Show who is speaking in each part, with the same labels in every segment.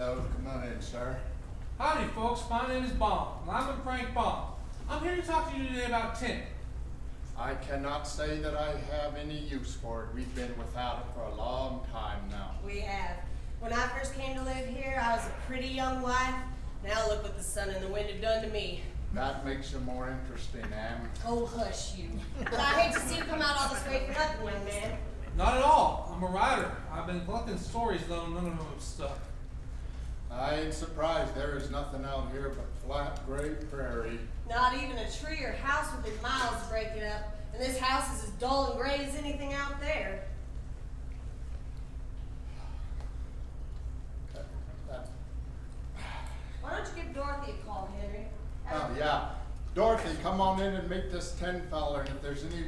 Speaker 1: Hello, come on in, sir.
Speaker 2: Howdy, folks. My name is Baum. I'm Frank Baum. I'm here to talk to you today about tin.
Speaker 1: I cannot say that I have any use for it. We've been without it for a long time now.
Speaker 3: We have. When I first came to live here, I was a pretty young wife. Now look what the sun and the wind have done to me.
Speaker 1: That makes it more interesting, Anne.
Speaker 3: Oh, hush you. But I hate to see you come out all this way for nothing, young man.
Speaker 2: Not at all. I'm a writer. I've been collecting stories, though none of them have stuck.
Speaker 1: I ain't surprised. There is nothing out here but flat, gray prairie.
Speaker 3: Not even a tree or house within miles to break it up. And this house is as dull and gray as anything out there. Why don't you give Dorothy a call, Henry?
Speaker 1: Oh, yeah. Dorothy, come on in and meet this tin feller. And if there's any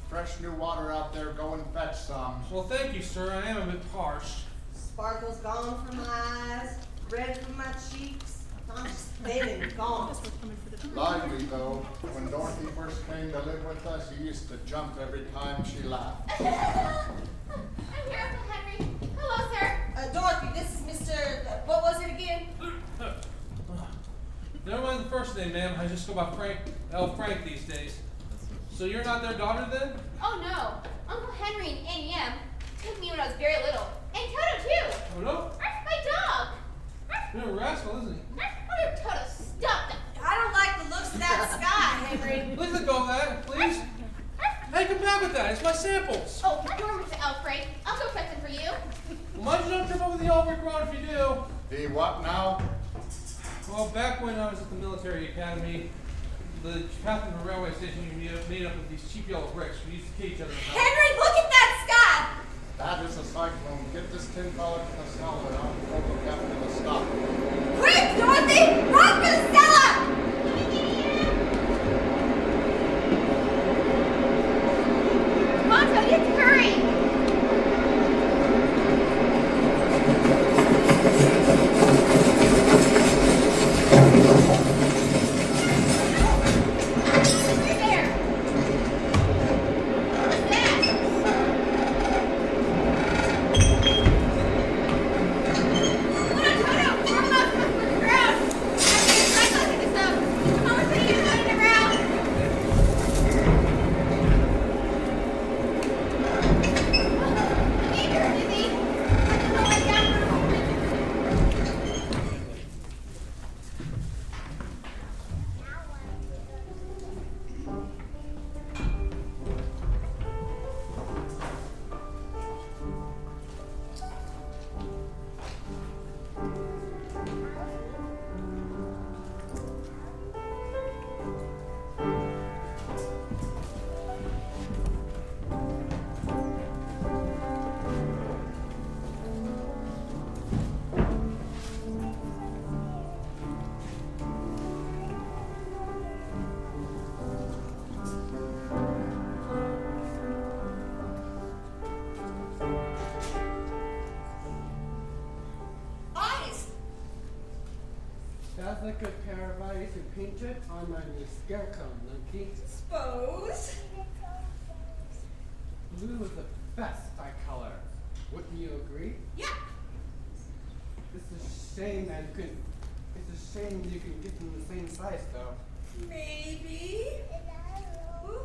Speaker 1: fresh new water out there, go and fetch some.
Speaker 2: Well, thank you, sir. I am a bit parched.
Speaker 3: Sparkle's gone from my eyes, red from my cheeks. I'm just thin and gone.
Speaker 1: Lively, though. When Dorothy first came to live with us, she used to jump every time she laughed.
Speaker 4: I'm here, Uncle Henry. Hello, sir.
Speaker 3: Dorothy, this is Mr. What was it again?
Speaker 2: Never mind the first name, ma'am. I just go by Frank these days. So you're not their daughter, then?
Speaker 4: Oh, no. Uncle Henry and Annie M. took me when I was very little. And Toto, too.
Speaker 2: Oh, no?
Speaker 4: My dog.
Speaker 2: You're a rascal, isn't he?
Speaker 4: Oh, Toto, stop that.
Speaker 3: I don't like the looks of that sky, Henry.
Speaker 2: Please let go of that, please. Hey, come back with that. It's my samples.
Speaker 4: Oh, you're Mr. L. Frank. I'll go fetch them for you.
Speaker 2: Well, mind you don't trip over the old brick road if you do.
Speaker 1: The what now?
Speaker 2: Well, back when I was at the military academy, the captain of the railway station made up of these cheap yellow bricks. We used to kid each other about.
Speaker 3: Henry, look at that sky!
Speaker 1: That is a cyclone. Get this tin feller to the cellar and I'll pull the captain to stop.
Speaker 3: Quick, Dorothy! Run for the cellar!
Speaker 4: Come on, Toto, you have to hurry. You're there. What's that? Come on, Toto. We're almost with the ground. I think it's right looking this up. Come on, we're putting your foot in the ground. Hey, you're busy. I can hold it down for a moment.
Speaker 3: Eyes!
Speaker 5: That's a good pair of eyes you painted on my new scarecrow, Monkey.
Speaker 3: Suppose.
Speaker 5: Blue is the best eye color. Wouldn't you agree?
Speaker 3: Yeah.
Speaker 5: It's a shame that you can. It's a shame you can get them the same size, though.
Speaker 3: Maybe. Ooh.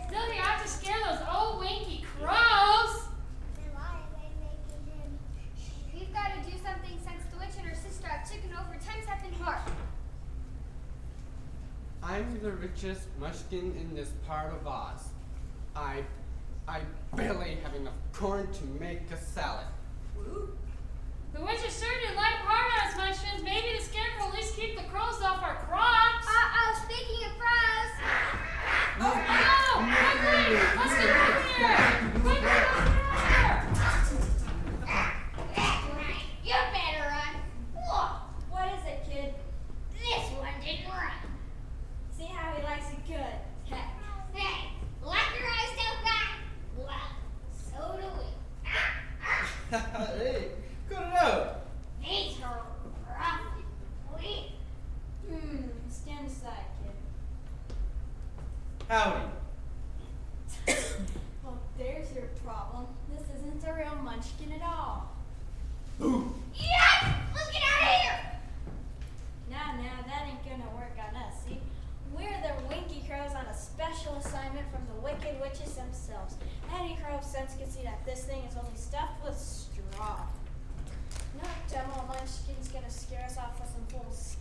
Speaker 6: Still, you have to scare those old winky crows.
Speaker 4: We've got to do something since the witch and her sister have taken over. Times have been hard.
Speaker 5: I'm the richest munchkin in this part of Oz. I barely have enough corn to make a salad.
Speaker 3: Ooh.
Speaker 6: The witches sure did like hard on us, Munchkins. Maybe the scarecrow will at least keep the crows off our crops.
Speaker 4: Speaking of crows.
Speaker 6: Oh, Henry! Let's get out of here! Quick,
Speaker 4: You better run. Look, what is it, kid? This one didn't run. See how he likes it good. Hey, like your eyes don't got? Well, so do we.
Speaker 5: Hey, good to know.
Speaker 4: Hey,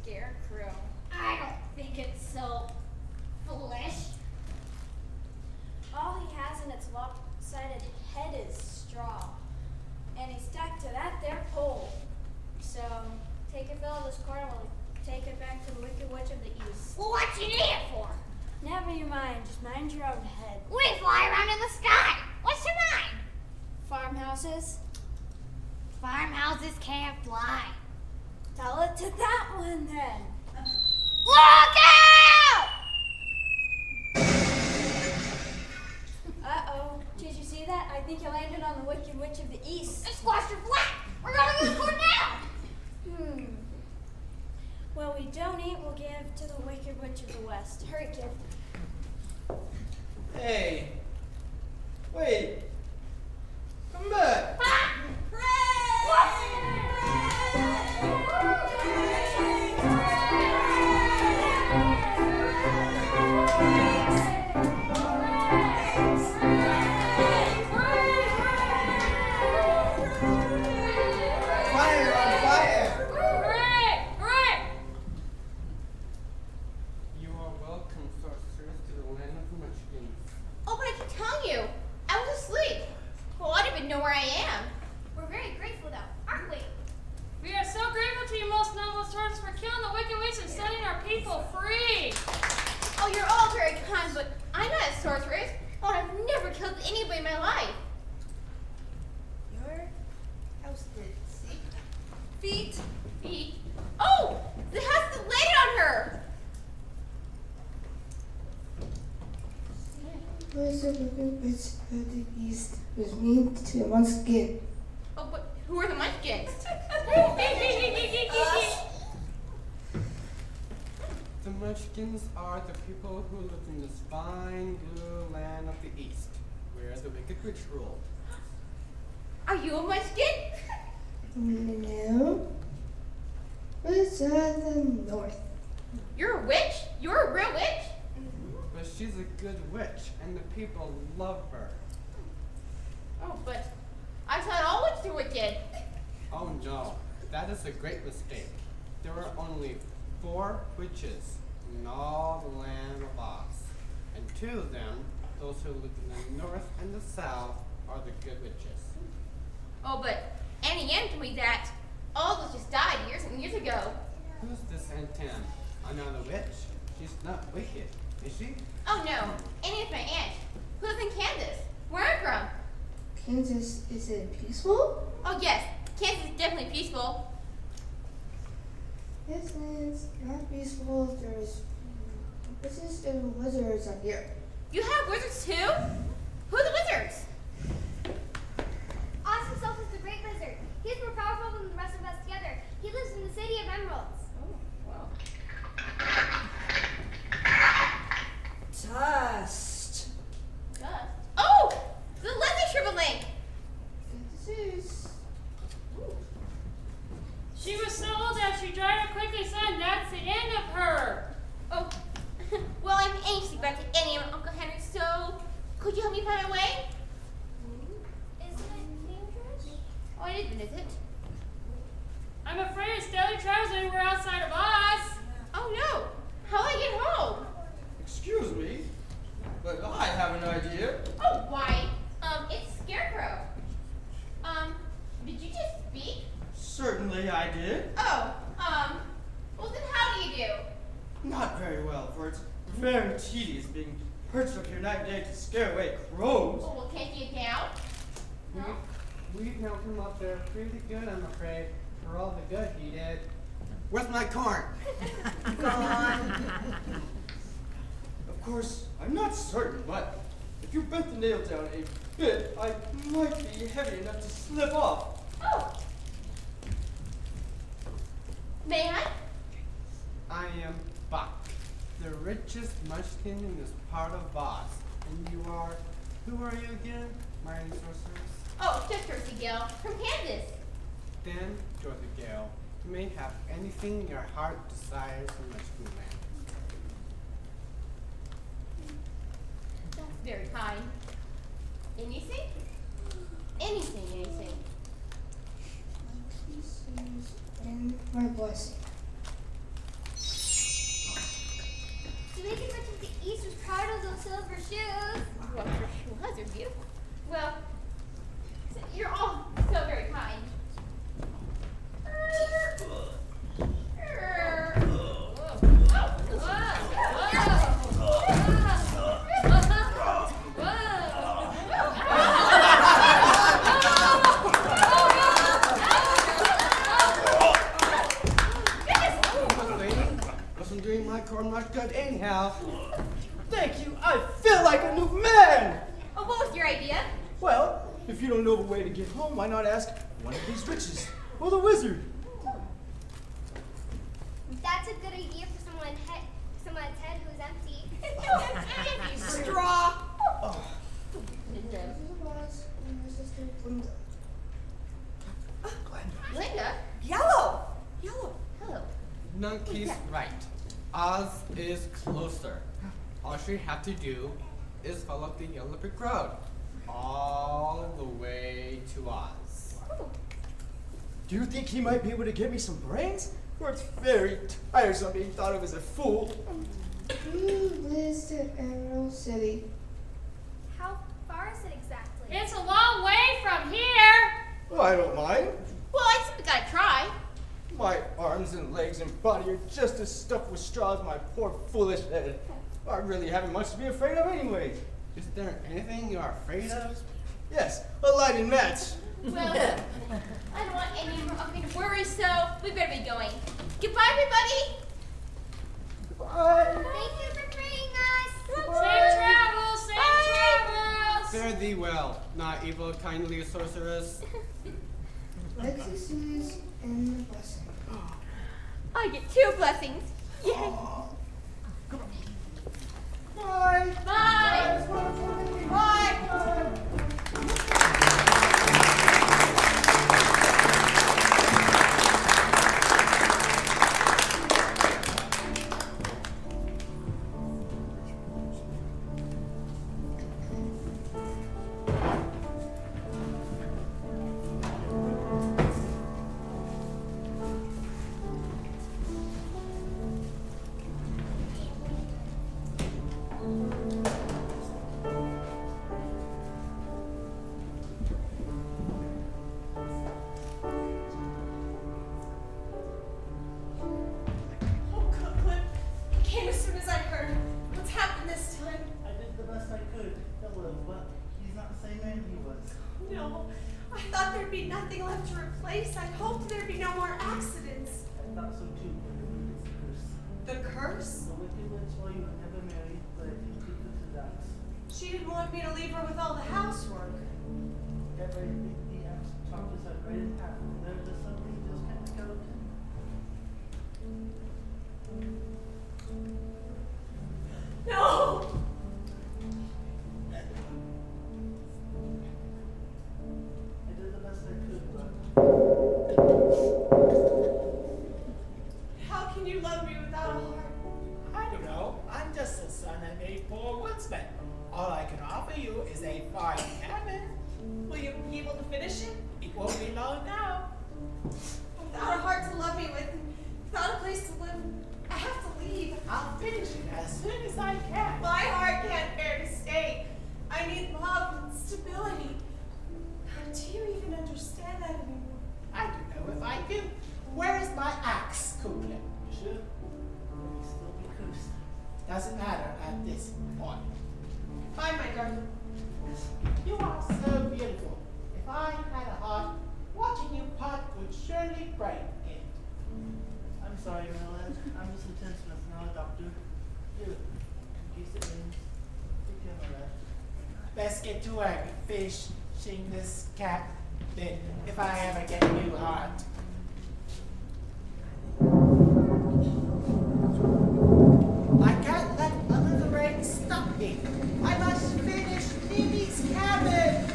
Speaker 4: scarecrow. I don't think it's so foolish. All he has in its lopsided head is straw. And he's stuck to that there pole. So, take a fill of this corn and we'll take it back to the Wicked Witch of the East.
Speaker 7: Well, what you need it for?
Speaker 4: Never you mind, just mind your own head.
Speaker 7: We fly around in the sky. What's your mind?
Speaker 4: Farmhouses?
Speaker 7: Farmhouses can't fly.
Speaker 4: Tell it to that one then.
Speaker 7: Look out!
Speaker 4: Uh-oh. Did you see that? I think you landed on the Wicked Witch of the East.
Speaker 7: It squashed your flat. We're gonna lose one now.
Speaker 4: Well, we don't eat, we'll give to the Wicked Witch of the West. Hurry, kid.
Speaker 8: Hey! Wait! Come back! Fire on fire!
Speaker 6: Hooray! Hooray!
Speaker 5: You are welcome, sorceress, to the land of the Munchkins.
Speaker 7: Oh, but I keep telling you, I was asleep. Well, I don't even know where I am.
Speaker 4: We're very grateful, though, aren't we?
Speaker 6: We are so grateful to you, most noble sorceress, for killing the Wicked Witch and setting our people free.
Speaker 7: Oh, you're all very kind, but I'm not a sorceress. Oh, I've never killed anybody in my life.
Speaker 3: Your house did. See? Feet.
Speaker 7: Feet. Oh, the house that laid on her.
Speaker 9: Was the Wicked Witch of the East was mean to the Munchkin.
Speaker 7: Oh, but who are the Munchkins?
Speaker 5: The Munchkins are the people who live in this fine blue land of the East, where the Wicked Witch ruled.
Speaker 7: Are you a Munchkin?
Speaker 9: No. It's the north.
Speaker 7: You're a witch? You're a real witch?
Speaker 5: But she's a good witch, and the people love her.
Speaker 7: Oh, but I thought all witches were wicked.
Speaker 5: Oh no, that is a great mistake. There are only 4 witches in all the land of Oz. And 2 of them, those who live in the north and the south, are the good witches.
Speaker 7: Oh, but Annie Ann told me that all those just died years and years ago.
Speaker 5: Who's this Aunt Tam? Another witch? She's not wicked, is she?
Speaker 7: Oh no, Annie is my aunt. Who lives in Kansas? Where I'm from.
Speaker 9: Kansas, is it peaceful?
Speaker 7: Oh yes, Kansas is definitely peaceful.
Speaker 9: Yes, it's not peaceful. There's witches and wizards are here.
Speaker 7: You have wizards too? Who are the wizards?
Speaker 4: Oz himself is the great wizard. He's more powerful than the rest of us together. He lives in the city of emeralds.
Speaker 7: Oh, wow.
Speaker 3: Dust.
Speaker 7: Dust. Oh! The Leslie Shrivelink!
Speaker 9: This is
Speaker 6: She was so old that she dried up quickly, son. That's the end of her.
Speaker 7: Oh, well, I'm anxious about the Annie and Uncle Henry, so could you help me find my way?
Speaker 4: Isn't it dangerous?
Speaker 7: Oh, it isn't, is it?
Speaker 6: I'm afraid it's deadly travels anywhere outside of Oz.
Speaker 7: Oh no! How'll I get home?
Speaker 8: Excuse me, but I have an idea.
Speaker 7: Oh, why? It's Scarecrow. Did you just speak?
Speaker 8: Certainly I did.
Speaker 7: Oh, well then how do you do?
Speaker 8: Not very well, for it's very tedious being perched up here night and day to scare away crows.
Speaker 7: Oh, well, can't you get down? No?
Speaker 5: We've helped him up there pretty good, I'm afraid, for all the good he did. Where's my corn?
Speaker 8: Of course, I'm not certain, but if you bent the nail down a bit, I might be heavy enough to slip off.
Speaker 7: Oh. May I?
Speaker 5: I am Buck, the richest munchkin in this part of Oz. And you are, who are you again, my sorceress?
Speaker 7: Oh, just Dorothy Gale from Kansas.
Speaker 5: Then, Dorothy Gale, you may have anything your heart desires in Munchkin Land.
Speaker 7: That's very kind. Anything? Anything, anything.
Speaker 9: my kisses and my blessing.
Speaker 5: hardcore not good anyhow.
Speaker 8: Thank you. I feel like a new man.
Speaker 7: Oh, what was your idea?
Speaker 8: Well, if you don't know the way to get home, why not ask one of these witches or the wizard?
Speaker 4: That's a good idea for someone's head who's empty.
Speaker 3: No, it's empty, straw.
Speaker 9: This is Roz and my sister Linda.
Speaker 7: Linda?
Speaker 3: Yellow. Yellow.
Speaker 7: Hello.
Speaker 5: Nunkey's right. Oz is closer. All she have to do is follow the yellow brick road all the way to Oz.
Speaker 8: Do you think he might be able to get me some brains? Or it's very tiresome being thought of as a fool.
Speaker 9: Who lives to Emerald City?
Speaker 4: How far is it exactly?
Speaker 6: It's a long way from here.
Speaker 8: Oh, I don't mind.
Speaker 7: Well, I think we gotta try.
Speaker 8: My arms and legs and body are just as stuffed with straw as my poor foolish head. I really haven't much to be afraid of anyway.
Speaker 5: Is there anything you're afraid of?
Speaker 8: Yes, a lighted match.
Speaker 7: Well, I don't want any more of me to worry, so we better be going. Goodbye, everybody.
Speaker 8: Bye.
Speaker 4: Thank you for freeing us.
Speaker 6: Safe travels, safe travels.
Speaker 5: Fare thee well, not evil, kindly sorceress.
Speaker 9: Exorcist and the blessing.
Speaker 7: I get 2 blessings. Yay.
Speaker 8: Bye.
Speaker 7: Bye.
Speaker 3: Bye. Oh, Cookland. I came as soon as I heard. What's happened this time?
Speaker 10: I did the best I could, Philip, but he's not the same man he was.
Speaker 3: No. I thought there'd be nothing left to replace. I hoped there'd be no more accidents.
Speaker 10: I thought so too, but it's a curse.
Speaker 3: The curse?
Speaker 10: The wicked witch while you were never married, but I think she put to that.
Speaker 3: She didn't want me to leave her with all the housework.
Speaker 10: That very big the axe chopped us out right in half. There's just something just kind of skeleton.
Speaker 3: No!
Speaker 10: I did the best I could, but
Speaker 3: How can you love me without a heart?
Speaker 11: I don't know. I'm just the son of a poor woodsman. All I can offer you is a fine cabin.
Speaker 3: Will you be able to finish it?
Speaker 11: It won't be long now.
Speaker 3: Without a heart to love me with, without a place to live, I have to leave.
Speaker 11: I'll finish it as soon as I can.
Speaker 3: My heart can't bear to stay. I need love and stability. Do you even understand that anymore?
Speaker 11: I don't know if I do. Where is my axe, Cookland?
Speaker 10: you should. But he'd still be cursed.
Speaker 11: Doesn't matter at this point.
Speaker 3: Bye, my darling.
Speaker 11: You are so beautiful. If I had a heart, watching you pot would surely break it.
Speaker 10: I'm sorry, Marilyn. I'm just a tinsmith, not a doctor. Here, in case it rains. Take care of my lad.
Speaker 11: Best get to work finishing this cap. Then, if I ever get a new heart. I can't let a little rain stop me. I must finish Mimi's cabin.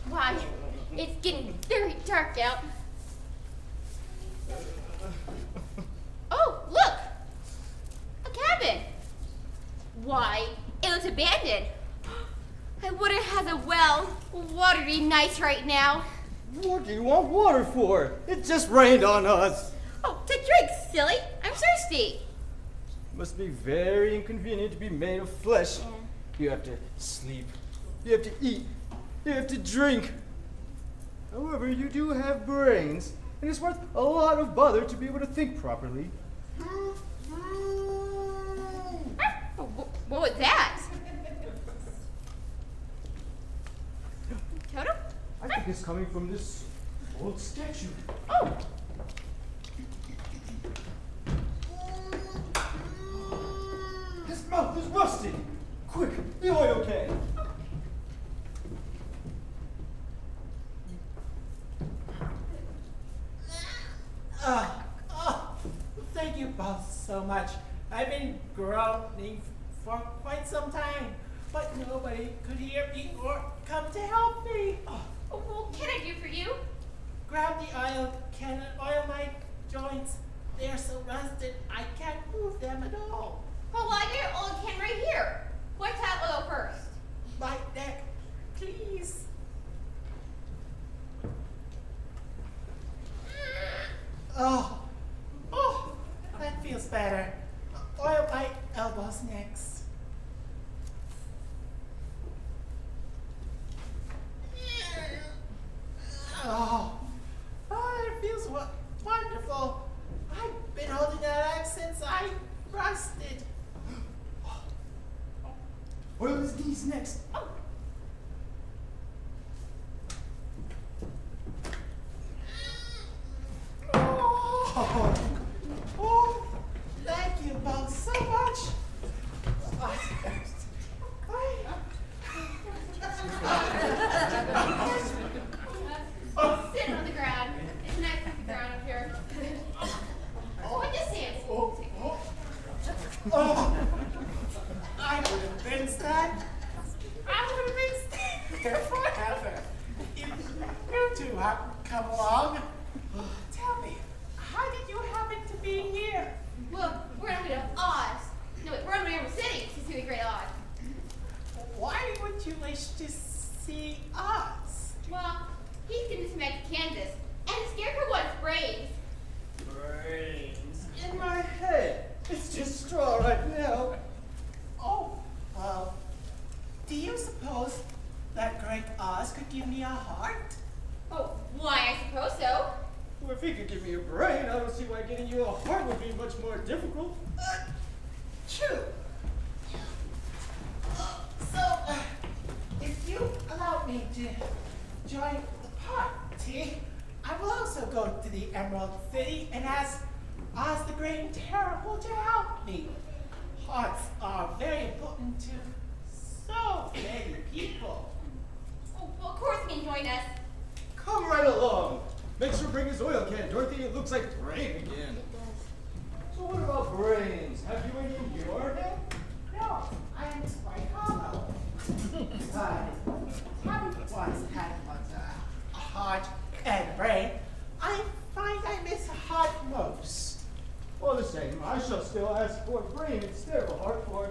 Speaker 7: Why, it's getting very dark out. Oh, look! A cabin! Why, it was abandoned. I wonder it has a well. Water would be nice right now.
Speaker 8: What do you want water for? It just rained on us.
Speaker 7: Oh, to drink, silly. I'm thirsty.
Speaker 8: Must be very inconvenient to be made of flesh.
Speaker 7: Yeah.
Speaker 8: You have to sleep. You have to eat. You have to drink. However, you do have brains, and it's worth a lot of bother to be able to think properly.
Speaker 7: Oh, what was that? Toto?
Speaker 8: I think it's coming from this old statue.
Speaker 7: Oh!
Speaker 8: His mouth is rusted. Quick, the oil can.
Speaker 11: Thank you both so much. I've been groaning for quite some time, but nobody could hear me or come to help me.
Speaker 7: Well, what can I do for you?
Speaker 11: Grab the oil can and oil my joints. They are so rusted, I can't move them at all.
Speaker 7: Well, I got your old can right here. What's that oil first?
Speaker 11: My neck, please. Oh, that feels better. Oil my elbows next. It feels wonderful. I've been holding that axe since I rusted.
Speaker 8: Oil his knees next.
Speaker 11: Oh, thank you both so much.
Speaker 7: Sit on the ground. It's nice on the ground up here. What this is?
Speaker 11: I would have been stuck. I would have been staying here forever. If you two hadn't come along, tell me, how did you happen to be here?
Speaker 7: Well, we're on the way to Oz. No, wait, we're on the way to City to see the Great Oz.
Speaker 11: Why would you wish to see us?
Speaker 7: Well, he's going to back to Kansas, and the Scarecrow wants brains.
Speaker 8: Brains in my head. It's just straw right now.
Speaker 11: Oh, well, do you suppose that Great Oz could give me a heart?
Speaker 7: Oh, why, I suppose so.
Speaker 8: Well, if he could give me a brain, I don't see why getting you a heart would be much more difficult.
Speaker 11: True. If you allow me to join the party, I will also go to the Emerald City and ask Oz the Great and Terrible to help me. Hearts are very important to so many people.
Speaker 7: Oh, well, of course he can join us.
Speaker 8: Come right along. Make sure to bring his oil can, Dorothy. It looks like rain again. So what about brains? Have you any in your head?
Speaker 11: No, I am quite hollow. I haven't once had a heart and brain. I find I miss a heart most.
Speaker 8: All the same, I shall still ask for a brain instead of a heart, for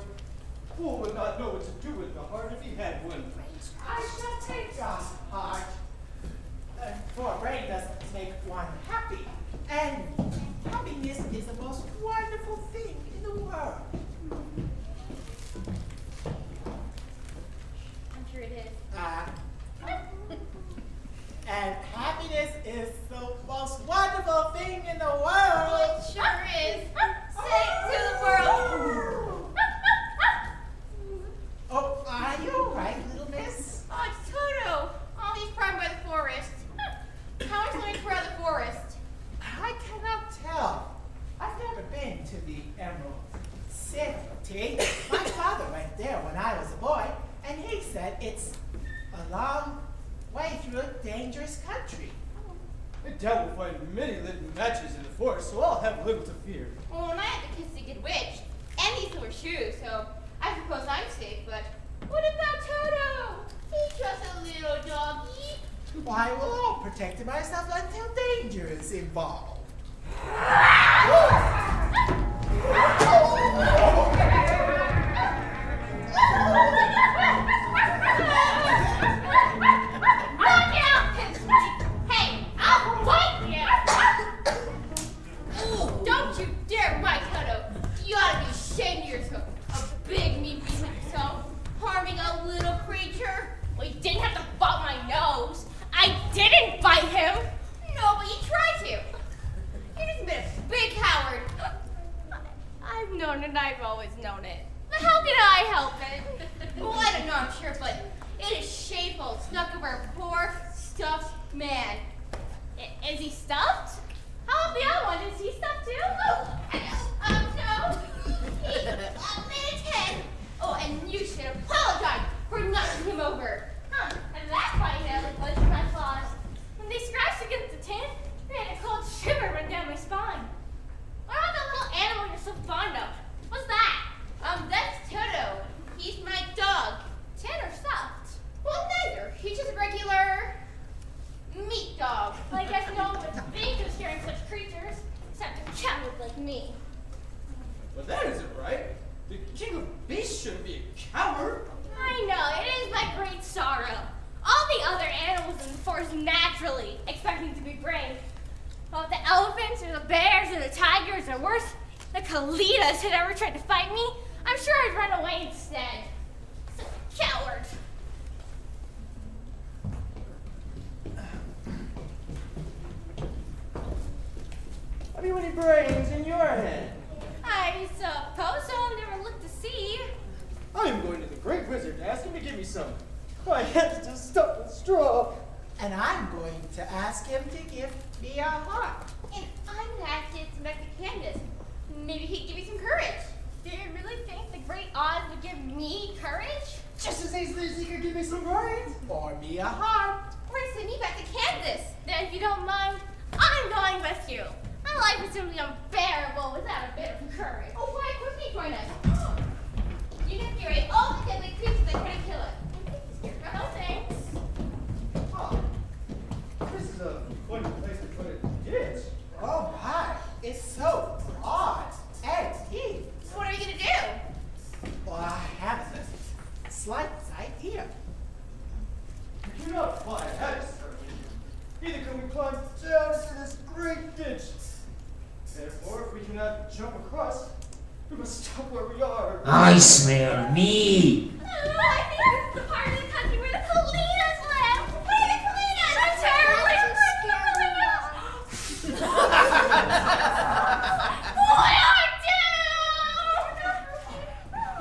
Speaker 8: who would not know what to do with the heart if he had one?
Speaker 11: I shall take a heart. For a brain doesn't make one happy. And happiness is the most wonderful thing in the world.
Speaker 7: I'm sure it is.
Speaker 11: And happiness is the most wonderful thing in the world.
Speaker 7: Well, it sure is. Say it to the world.
Speaker 11: Oh, are you all right, little miss?
Speaker 7: Oh, it's Toto. All these prime by the forest. How much money for the forest?
Speaker 11: I cannot tell. I've never been to the Emerald City. My father went there when I was a boy, and he said it's a long way through a dangerous country.
Speaker 8: The dad will find many lit matches in the forest, so I'll have little to fear.
Speaker 7: Well, and I had to kiss the good witch, and he stole her shoes, so I suppose I'm safe, but what about Toto? He's just a little doggy.
Speaker 11: Why, we'll all protect myself until danger is involved.
Speaker 7: Look out! Hey, I'll bite you! Don't you dare bite Toto! You ought to be known it. I've always known it. But how can I help it? Well, I don't know, I'm sure, but it is shameful stuck over a poor, stuffed man. Is he stuffed? How about the other one? Is he stuffed too? No. He made his head. Oh, and you should apologize for knocking him over. And that's why he never touched my claws. When they scratched against the tin, they had a cold shiver run down my spine. What about that little animal you're so fond of? What's that? That's Toto. He's my dog. Tin or stuffed? Well, neither. He's just a regular meat dog. I guess no one would think of scaring such creatures, except a coward like me.
Speaker 8: Well, that isn't right. The king of beasts shouldn't be a coward.
Speaker 7: I know, it is my great sorrow. All the other animals in the forest naturally expect me to be brave. But if the elephants or the bears or the tigers or worse, the Kalitas had ever tried to fight me, I'm sure I'd run away instead. Such a coward.
Speaker 8: Have you any brains in your head?
Speaker 7: I suppose so. I've never looked to see.
Speaker 8: I am going to the great wizard to ask him to give me some. My head's just stuck with straw.
Speaker 11: And I'm going to ask him to give me a heart.
Speaker 7: And I'm gonna ask it to make a canvas. Maybe he'd give me some courage. Do you really think the great Oz would give me courage?
Speaker 8: Just as easily as he could give me some brains.
Speaker 11: Or me a heart.
Speaker 7: Or send me back to Kansas. Then if you don't mind, I'm going with you. My life is simply unbearable without a bit of courage. Oh, why couldn't he join us? You can curate all the deadly creatures that try to kill us. No thanks.
Speaker 8: Oh, this is quite a place to put a ditch.
Speaker 11: Oh my, it's so broad and deep.
Speaker 7: What are you gonna do?
Speaker 11: Well, I have the slightest idea.
Speaker 8: We do not fly ahead, sir. Neither can we climb down into this great ditch. Therefore, if we cannot jump across, we must stop where we are.
Speaker 12: I smell meat.
Speaker 7: I think this is the part of the country where the Kalitas live. Where are the Kalitas? I'm terribly scared.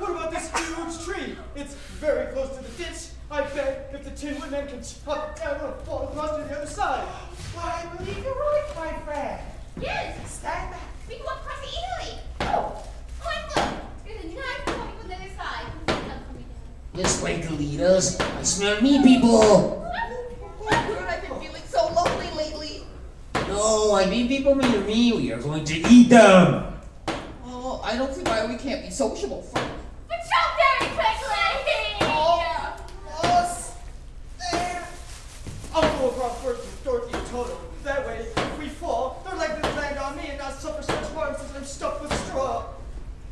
Speaker 7: What
Speaker 8: What about this huge tree? It's very close to the ditch. I bet if the Tin Woodman can chop it down, it'll fall across to the other side.
Speaker 11: Why, I believe you're right, my friend.
Speaker 7: Yes.
Speaker 11: Stand back.
Speaker 7: We can walk across it easily. Oh, and look. There's a nice pony on the other side.
Speaker 12: This way to lead us. I smell meat, people.
Speaker 3: I've been feeling so lonely lately.
Speaker 12: No, I mean people near me. We are going to eat them.
Speaker 3: Oh, I don't see why we can't be sociable.
Speaker 7: But jump very quickly.
Speaker 11: There.
Speaker 8: I'll go across first with Dorothy and Toto. That way, if we fall, they're likely to land on me and not suffer such harm since I'm stuck with straw.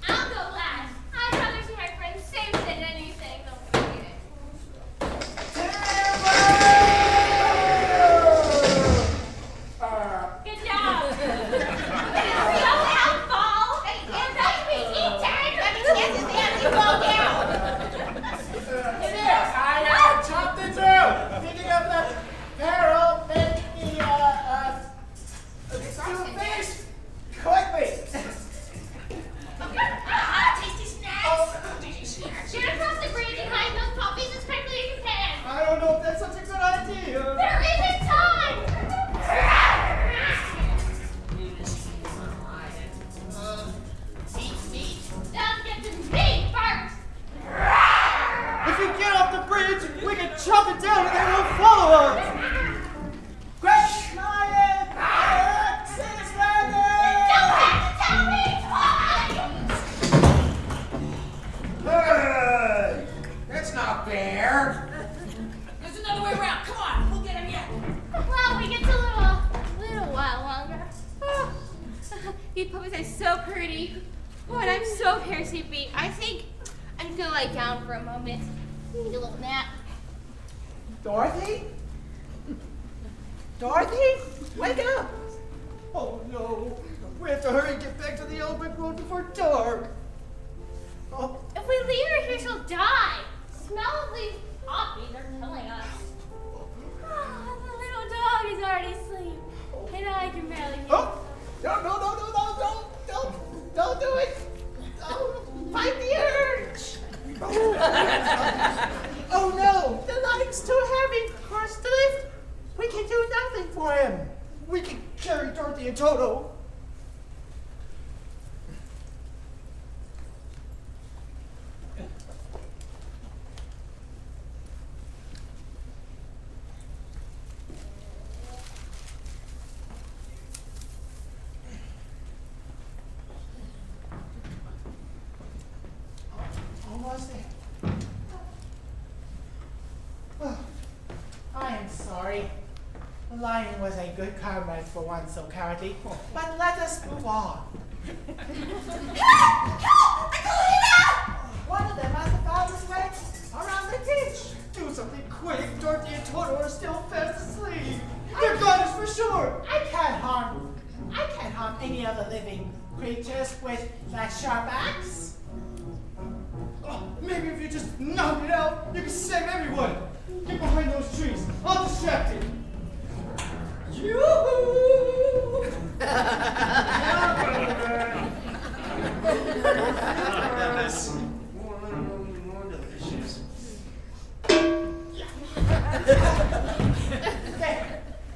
Speaker 7: I'll go last. I'd rather see my friends safe than anything. Don't forget it. Good job. We don't have fall. And that's me. Eat time. That means Kansas and you fall down.
Speaker 11: Hey there, I chopped it through. Picking up the barrel, make the stew fish quickly.
Speaker 7: Tasty snacks. Get across the bridge and hide those puppies as quickly as you can.
Speaker 8: I don't know if that's such a good idea.
Speaker 7: There isn't time. Don't get to me first.
Speaker 8: If you get off the bridge, we can chop it down and they won't follow us.
Speaker 11: Great Lion, axe is ready.
Speaker 7: Don't have to tell me twice.
Speaker 3: Hey! That's not fair. There's another way around. Come on, we'll get him yet.
Speaker 7: Well, we get a little while longer. These puppies are so pretty. Oh, and I'm so piercing beat. I think I'm just gonna lie down for a moment. Need a little nap.
Speaker 11: Dorothy? Dorothy? Wake up.
Speaker 8: Oh no. We have to hurry and get back to the Elephant Road before dark.
Speaker 11: Oh,
Speaker 7: If we leave her here, she'll die. Smell of these poppies are killing us. The little dog is already asleep, and I can barely hear.
Speaker 11: oh. No, don't do it.
Speaker 8: Toto.
Speaker 11: Almost there. Oh, I am sorry. The lion was a good comrade for one so cowardly, but let us move on. One of them must have found his way around the ditch.
Speaker 8: Do something quick. Dorothy and Toto are still fast asleep. They're gone for sure.
Speaker 11: I can't harm any of the living creatures with that sharp axe.
Speaker 8: Oh, maybe if you just knock it out, you can save everyone. Get behind those trees. I'll distract it. Yoo-hoo!
Speaker 1: More delicious.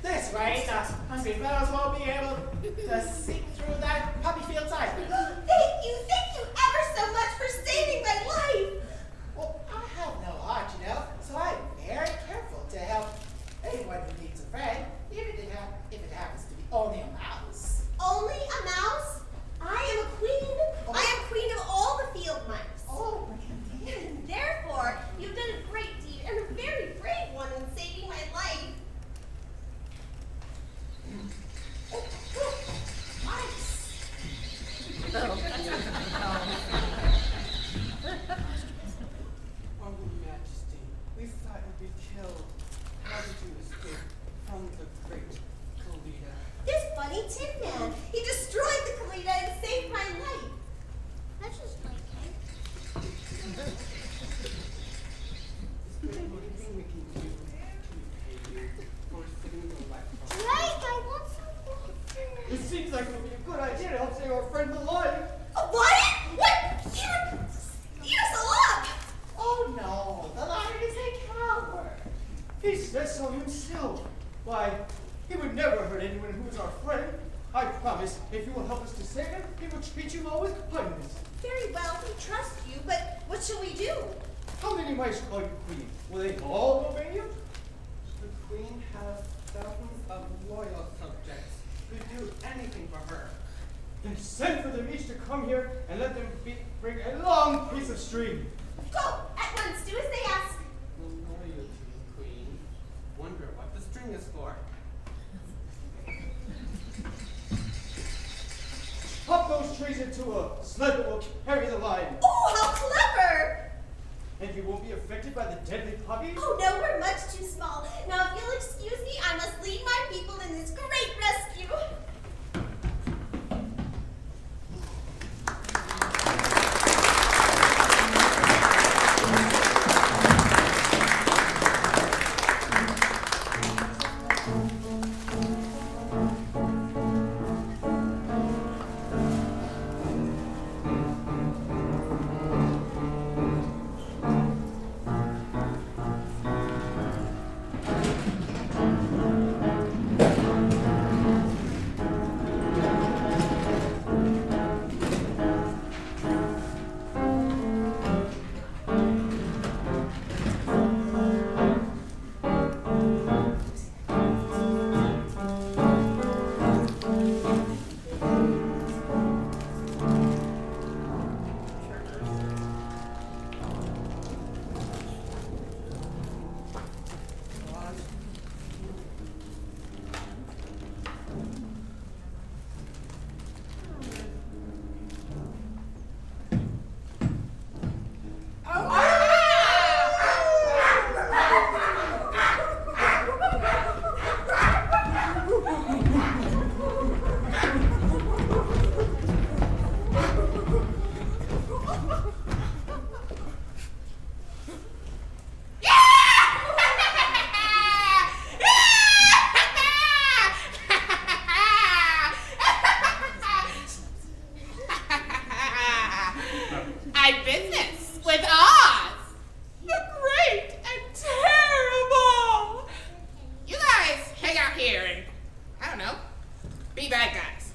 Speaker 11: This way, the hungry fellows won't be able to sneak through that puppy field side.
Speaker 3: Thank you ever so much for saving my life.
Speaker 11: Well, I have no heart, you know, so I'm very careful to help anyone who needs a friend, even if it happens to be only a mouse.
Speaker 3: Only a mouse? I am a queen. I am queen of all the field mice.
Speaker 11: Oh,
Speaker 3: And therefore, you've done a great deed and a very brave one in saving my life. Mice.
Speaker 5: Oh, Your Majesty, we thought you'd be killed. How did you escape from the great Kalita?
Speaker 3: This funny tin man. He destroyed the Kalita and saved my life.
Speaker 4: That's just like him.
Speaker 5: Is there anything we can do to repay you for saving the life of our
Speaker 4: Drake, I want some water.
Speaker 8: It seems like it would be a good idea to help save our friend alive.
Speaker 3: What? What? Eat us all up!
Speaker 11: oh no, the lion is a coward.
Speaker 8: He says so himself. Why, he would never hurt anyone who is our friend. I promise, if you will help us to save him, he will treat you all with kindness.
Speaker 3: Very well, we trust you, but what shall we do?
Speaker 8: How many mice call you queen? Will they all obey you?
Speaker 5: The Queen has thousands of loyal subjects who do anything for her.
Speaker 8: Then send for them each to come here and let them bring a long piece of string.
Speaker 3: Go! At once, do as they ask.
Speaker 5: Loyalty, Queen. Wonder what the string is for.
Speaker 8: Hop those trees into a sled that will carry the line.
Speaker 3: Oh, how clever!
Speaker 8: And you won't be affected by the deadly puppies?
Speaker 3: Oh no, we're much too small. Now, if you'll excuse me, I must lead my people in this great rescue.
Speaker 11: Be bad guys.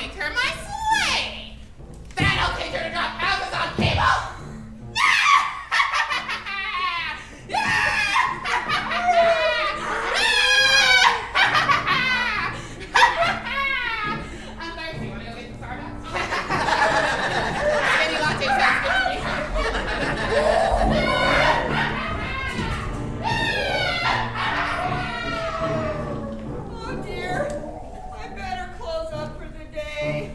Speaker 11: make her my slave. That'll teach her to drop houses on people. I'm thirsty. Want to go get some Starbucks? Any latte sounds good to me.
Speaker 3: Oh dear, I better close up for the day.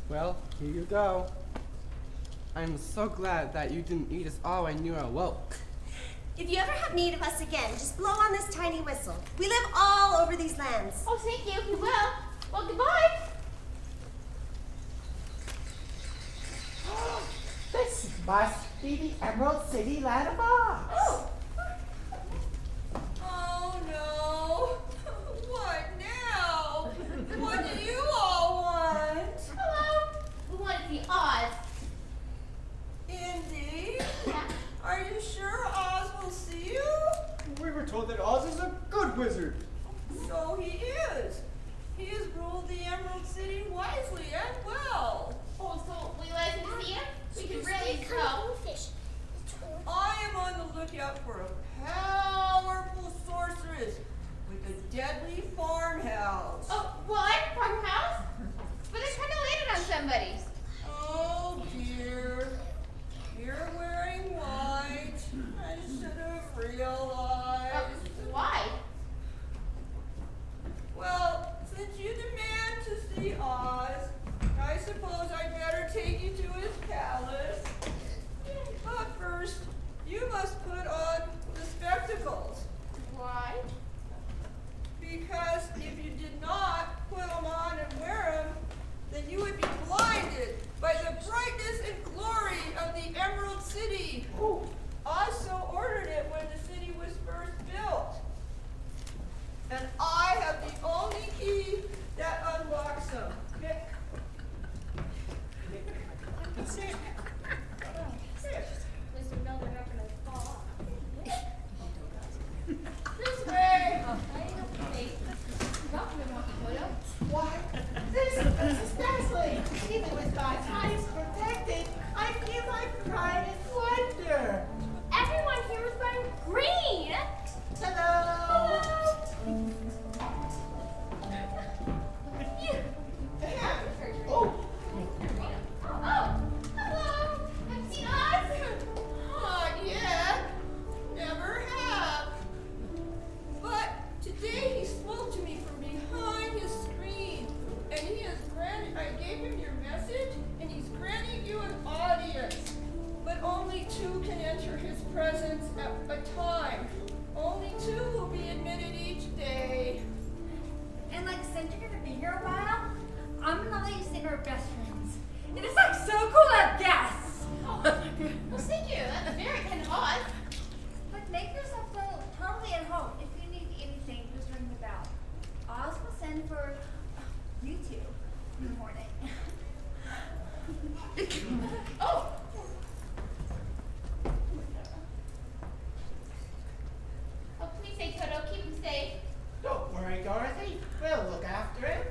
Speaker 5: Well, here you go. I'm so glad that you didn't eat us all when you awoke.
Speaker 13: If you ever have need of us again, just blow on this tiny whistle. We live all over these lands.
Speaker 7: Oh, thank you. We will. Well, goodbye.
Speaker 11: This must be the Emerald City Land of Oz.
Speaker 7: Oh.
Speaker 3: Oh no. What now? What do you all want?
Speaker 7: Hello. We want to see Oz.
Speaker 3: Indy?
Speaker 7: Yeah.
Speaker 3: Are you sure Oz will see you?
Speaker 8: We were told that Oz is a good wizard.
Speaker 3: So he is. He has ruled the Emerald City wisely and well.
Speaker 7: Oh, so will you let us see him? We could really go.
Speaker 3: I am on the lookout for a powerful sorceress with a deadly farmhouse.
Speaker 7: Oh, what? Farmhouse? But they're trying to land it on somebody.
Speaker 3: Oh dear. You're wearing white. I should have realized.
Speaker 7: Why?
Speaker 3: Well, since you demand to see Oz, I suppose I'd better take you to his palace. But first, you must put on the spectacles.
Speaker 7: Why?
Speaker 3: Because if you did not put them on and wear them, then you would be blinded by the brightness and glory of the Emerald City. Oz so ordered it when the city was first built. And I have the only key that unlocks them.
Speaker 7: Mr. Miller, not gonna fall off.
Speaker 3: This way.
Speaker 11: Why? This is dazzling. Even with my eyes protected, I feel like pride and wonder.
Speaker 7: Everyone here is wearing green.
Speaker 11: Hello. Oh.
Speaker 7: Oh, hello. Have you seen Oz?
Speaker 3: Not yet. Never have. But today he spoke to me from behind his screen. And he has granted, I gave him your message, and he's granting you an audience. But only 2 can enter his presence at a time. Only 2 will be admitted each day.
Speaker 4: And like, since you're gonna be here a while, I'm gonna let you sit our best friends. It is like so cool to have guests.
Speaker 7: Well, thank you. That's very kind of Oz.
Speaker 4: But make yourself feel totally at home. If you need anything, just ring the bell. Oz will send for you two in the morning.
Speaker 7: Oh. Oh, please say Toto, keep him safe.
Speaker 11: Don't worry, Dorothy. We'll look after him.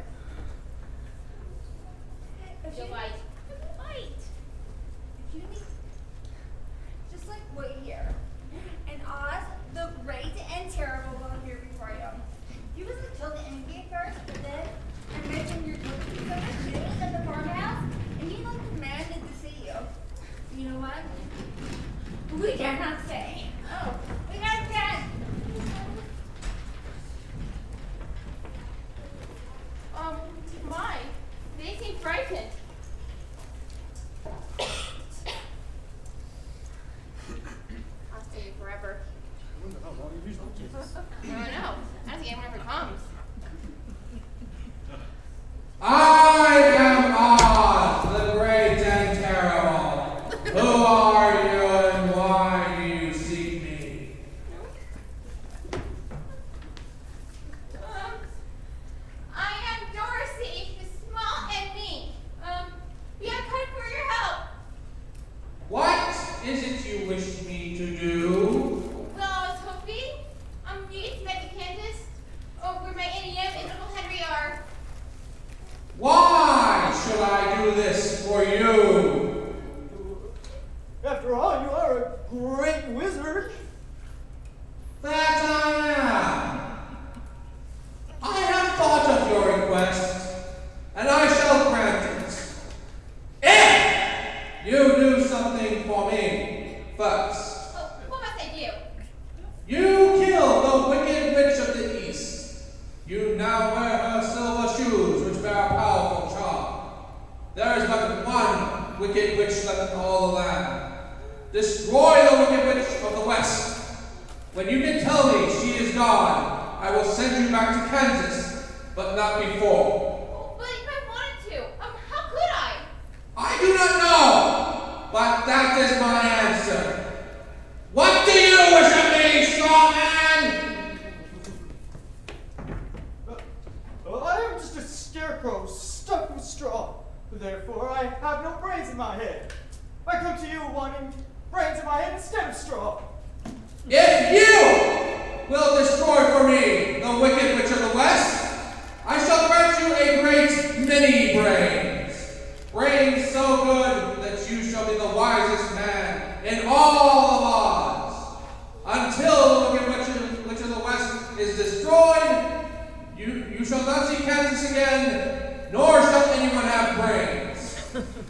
Speaker 7: You'll bite.
Speaker 4: Wait. If you need, just like wait here. And Oz, the great and terrible, will appear before you. He was killed the enemy first, but then I mentioned your cooking so much news at the farmhouse, and he like demanded to see you. You know what? We cannot say. Oh, we got that.
Speaker 7: My, they seem frightened. I'll stay here forever. I don't know. I don't think anyone ever comes.
Speaker 2: I am Oz, the great and terrible. Who are you and why do you seek me? When you can tell me she is gone, I will send you back to Kansas, but not before.
Speaker 7: But if I wanted to, how could I?
Speaker 2: I do not know, but that is my answer. What do you wish of me, straw man?
Speaker 8: Well, I am just a scarecrow stuck with straw. Therefore, I have no brains in my head. I come to you wanting brains in my head instead of straw.
Speaker 2: If you will destroy for me the Wicked Witch of the West, I shall grant you a great many brains. Brains so good that you shall be the wisest man in all of Oz. Until the Wicked Witch of the West is destroyed, you shall not see Kansas again, nor shall anyone have brains.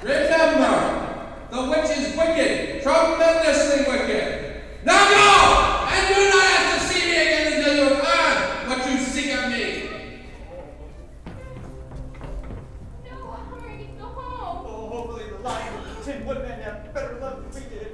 Speaker 2: Remember, the witch is wicked, tremendously wicked. Now go, and do not have to see me again until you have earned what you seek of me.
Speaker 7: No, I'm ready to go home.
Speaker 8: Oh, hopefully the Lion and the Tin Woodman have better luck than we did.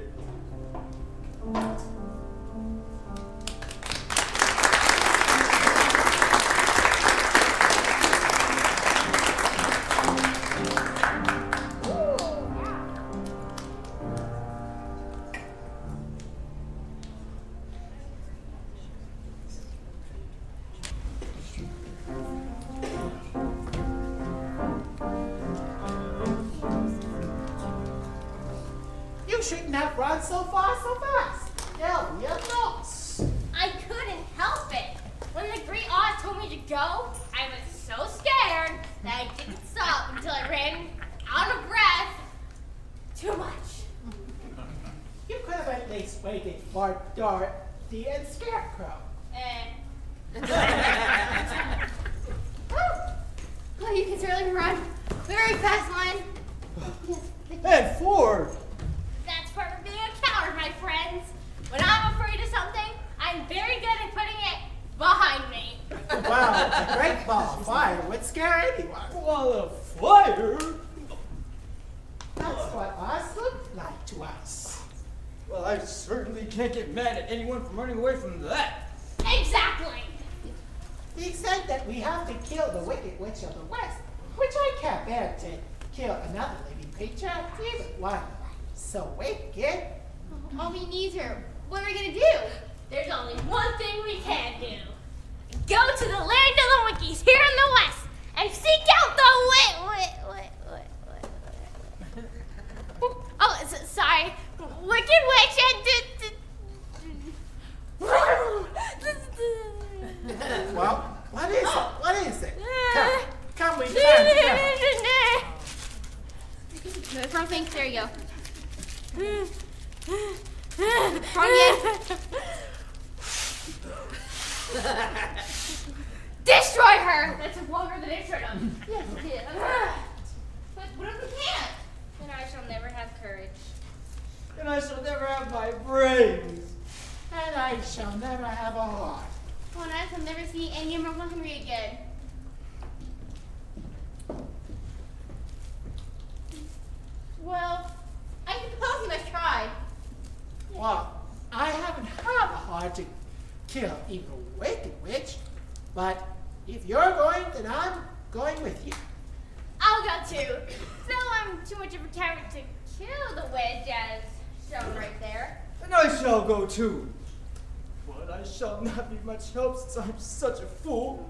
Speaker 11: You shouldn't have run so far so fast. You'll get lost.
Speaker 7: I couldn't help it. When the Great Oz told me to go, I was so scared that I didn't stop until I ran out of breath. Too much.
Speaker 11: You could have at least waited for Dorothy and Scarecrow.
Speaker 7: Oh, you can certainly run very fast, Lion.
Speaker 8: And Ford!
Speaker 7: That's part of being a coward, my friends. When I'm afraid of something, I'm very good at putting it behind me.
Speaker 11: Well, a great ball of fire would scare anyone.
Speaker 8: Wall of fire?
Speaker 11: That's what Oz looked like to us.
Speaker 8: Well, I certainly can't get mad at anyone for running away from that.
Speaker 7: Exactly.
Speaker 11: He said that we have to kill the Wicked Witch of the West, which I can't bear to kill another living creature, even one so wicked.
Speaker 7: Oh, me neither. What are we gonna do? There's only one thing we can do. Go to the land of the Wickies here in the West and seek out the sorry, Wicked Witch and
Speaker 11: Well, what is it? What is it? Come, we stand together.
Speaker 7: From Finks, there you go. From you. Destroy her! That took longer than it should have. Yes, it did. But what if we can't? Then I shall never have courage.
Speaker 8: And I shall never have my brains.
Speaker 11: And I shall never have a heart.
Speaker 7: Well, and I shall never see any of Uncle Henry again. Well, I suppose you must try.
Speaker 11: Well, I haven't had a heart to kill even a Wicked Witch, but if you're going, then I'm going with you.
Speaker 7: I'll go too. Though I'm too much of a coward to kill the witch, as shown right there.
Speaker 8: And I shall go too. But I shall not be much help since I'm such a fool.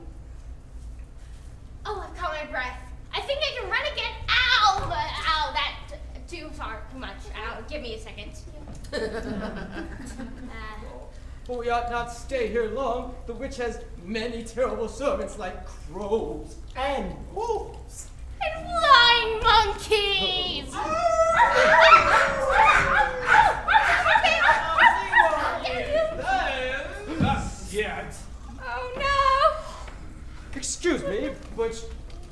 Speaker 7: Oh, I've caught my breath. I think I can run again. Ow! Ow, that too far, too much. Ow, give me a second.
Speaker 8: But we ought not stay here long. The witch has many terrible servants like crows and wolves.
Speaker 7: And flying monkeys!
Speaker 8: Not yet.
Speaker 7: Oh no!
Speaker 8: Excuse me, but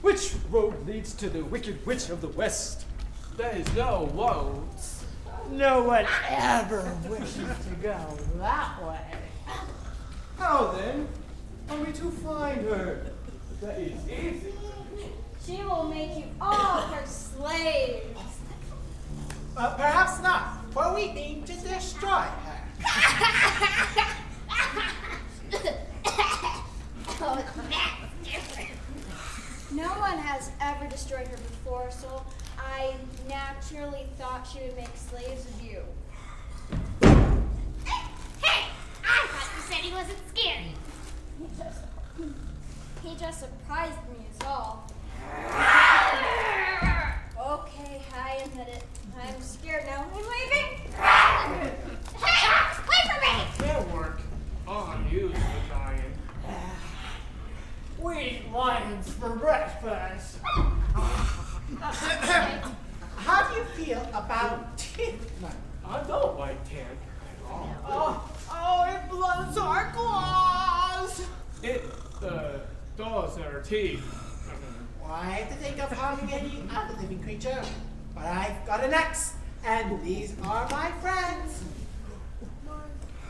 Speaker 8: which road leads to the Wicked Witch of the West?
Speaker 5: There is no road.
Speaker 11: No one ever wishes to go that way.
Speaker 8: How then are we to find her? That is easy.
Speaker 4: She will make you all her slaves.
Speaker 11: Perhaps not, for we need to destroy her.
Speaker 4: thought she would make slaves of you.
Speaker 7: Hey! I thought you said he wasn't scary.
Speaker 4: He just surprised me is all. Okay, I admit it. I'm scared now. I'm leaving.
Speaker 7: Hey! Wait for me!
Speaker 8: Fair work on you, giant. We eat lions for breakfast.
Speaker 11: How do you feel about teeth?
Speaker 8: I don't like tan at all.
Speaker 11: Oh, it bloods our claws.
Speaker 8: It does our teeth.
Speaker 11: Well, I hate to think of harming any other living creature, but I've got an axe, and these are my friends.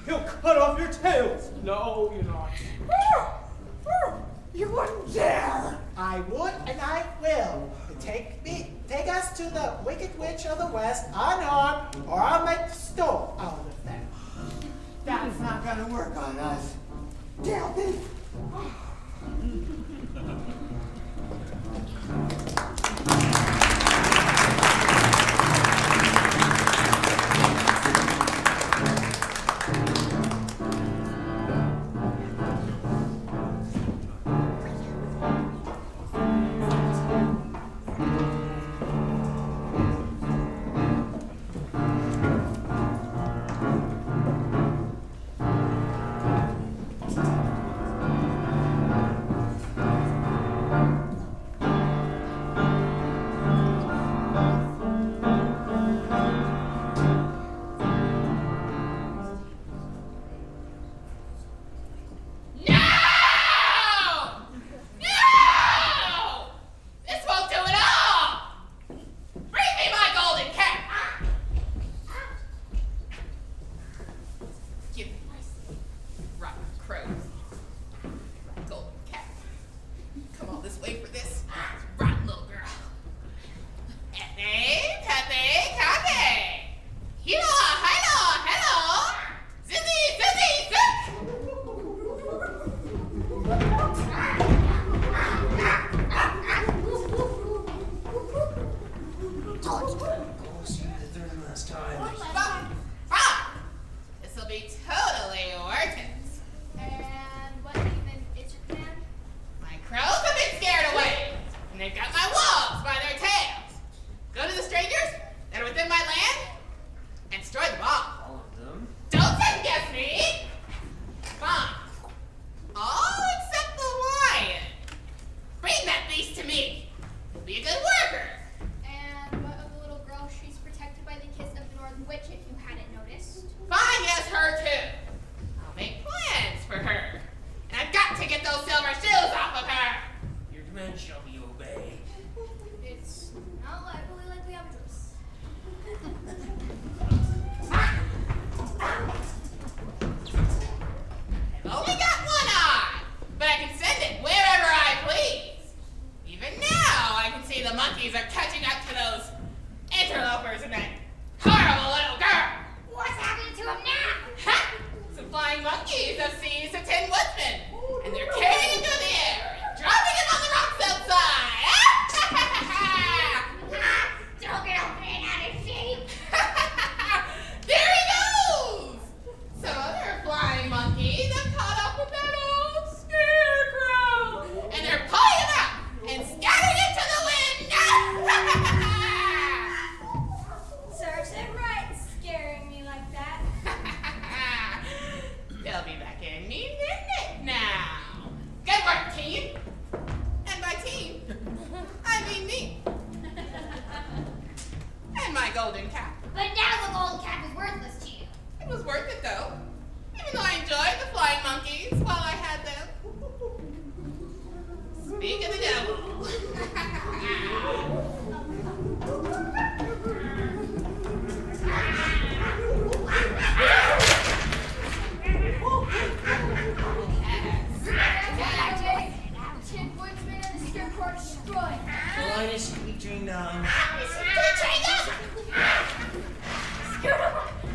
Speaker 8: He'll cut off your tails. No, you're not.
Speaker 11: You wouldn't dare! I would, and I will. Take us to the Wicked Witch of the West unarmed, or I'll make stone out of them. That's not gonna work on us. Guilty.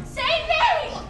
Speaker 7: Save me!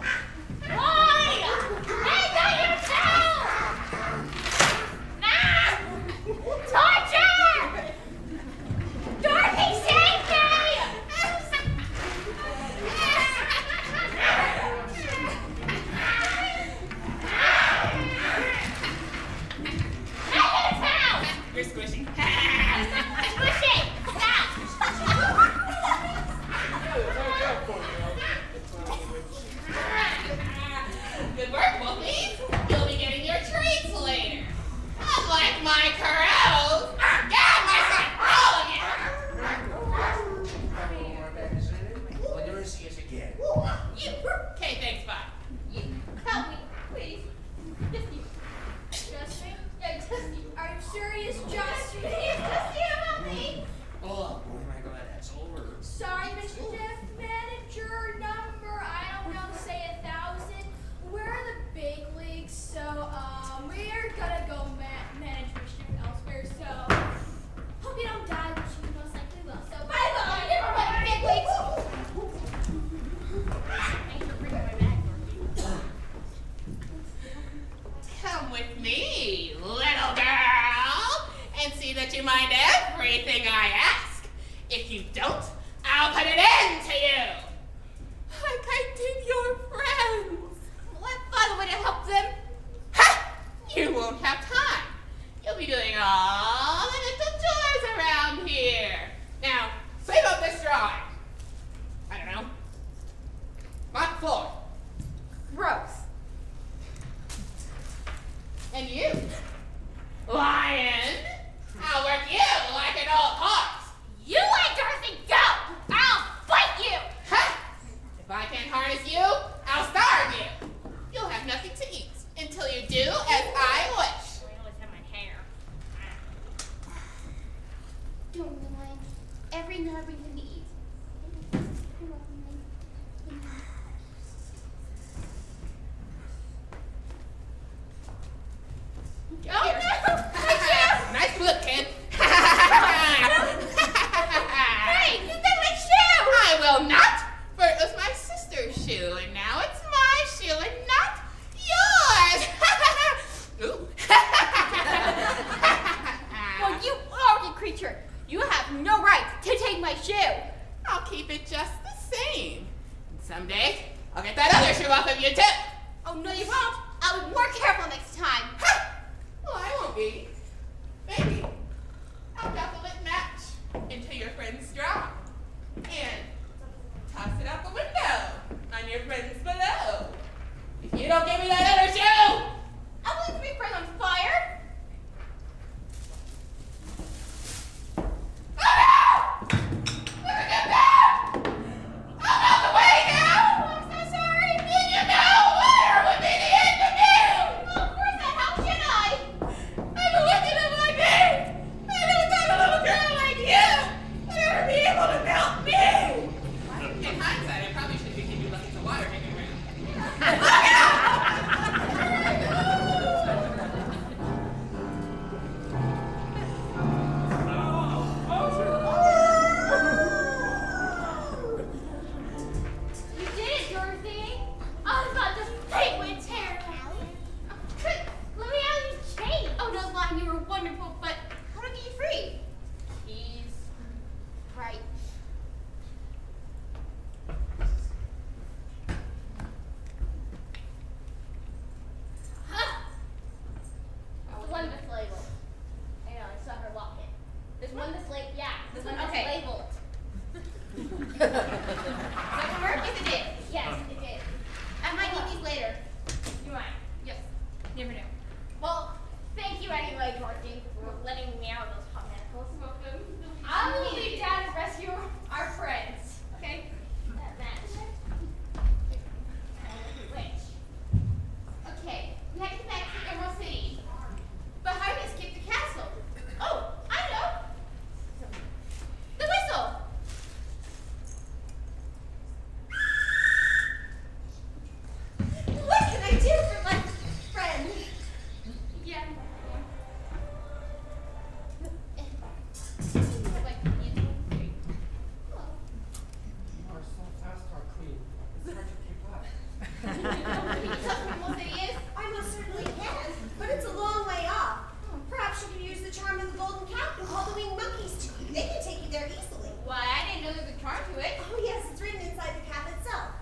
Speaker 14: with me, little girl, and see that you mind everything I ask. If you don't, I'll put an end to you. Like I did your friends.
Speaker 7: Well, I thought I would have helped them.
Speaker 14: Ha! You won't have time. You'll be doing all the little chores around here. Now, save up this drawing. I don't know. Mop the floor.
Speaker 7: Gross.
Speaker 14: And you, Lion, I'll work you like an old horse.
Speaker 7: You let Dorothy go! I'll bite you!
Speaker 14: Ha! If I can't harness you, I'll starve you. You'll have nothing to eat until you do as I wish.
Speaker 7: I always have my hair. Don't mind. Every night we can eat.
Speaker 14: Oh, no! Nice look, kid.
Speaker 7: Hey, you got my shoe!
Speaker 14: I will not, for it was my sister's shoe, and now it's my shoe and not yours. Ooh.
Speaker 7: Well, you ugly creature! You have no right to take my shoe!
Speaker 14: I'll keep it just the same. Someday, I'll get that other shoe off of you, too.
Speaker 7: Oh, no, you won't! I'll be more careful next time!
Speaker 14: Well, I won't be. Maybe I'll duck a lit match into your friend's straw and toss it out the window on your friends below. If you don't give me that other shoe,
Speaker 7: I will leave my friend on fire!
Speaker 14: oh no! Look at that! I'm out the way now!
Speaker 7: I'm so sorry!
Speaker 14: Did you know water would be the end of you?
Speaker 7: Of course not! How should I?
Speaker 14: I'm looking at my name! I never thought a little girl like you would ever be able to melt me! In hindsight, I probably should continue looking for water hanging around. Look out!
Speaker 7: You did it, Dorothy! I thought this thing went terrible! Let me out of these chains! Oh, no, Lion, you were wonderful, but how do I get you free? He's right. Huh! The one that's labeled. I know, I saw her walk in. There's one that's labeled, yeah, there's one that's labeled. Does that work? Yes, it did. Yes, it did. I might need these later. You might. Yes. Never know. Well, thank you anyway, Dorothy, for letting me out of those hot manacles. Welcome. I will leave Dad to rescue our friends. Okay? Which? Okay, we have to get back to Emerald City. But how do we escape the castle? Oh, I know. The whistle.
Speaker 13: What can I do for my friend?
Speaker 7: Yeah.
Speaker 2: You are so fast, our queen. It's hard to keep up.
Speaker 13: I most certainly can, but it's a long way off. Perhaps you could use the charm of the golden cap and call the winged monkeys to you. They can take you there easily.
Speaker 7: Why, I didn't know there was a charm to it.
Speaker 13: Oh yes, it's written inside the cap itself.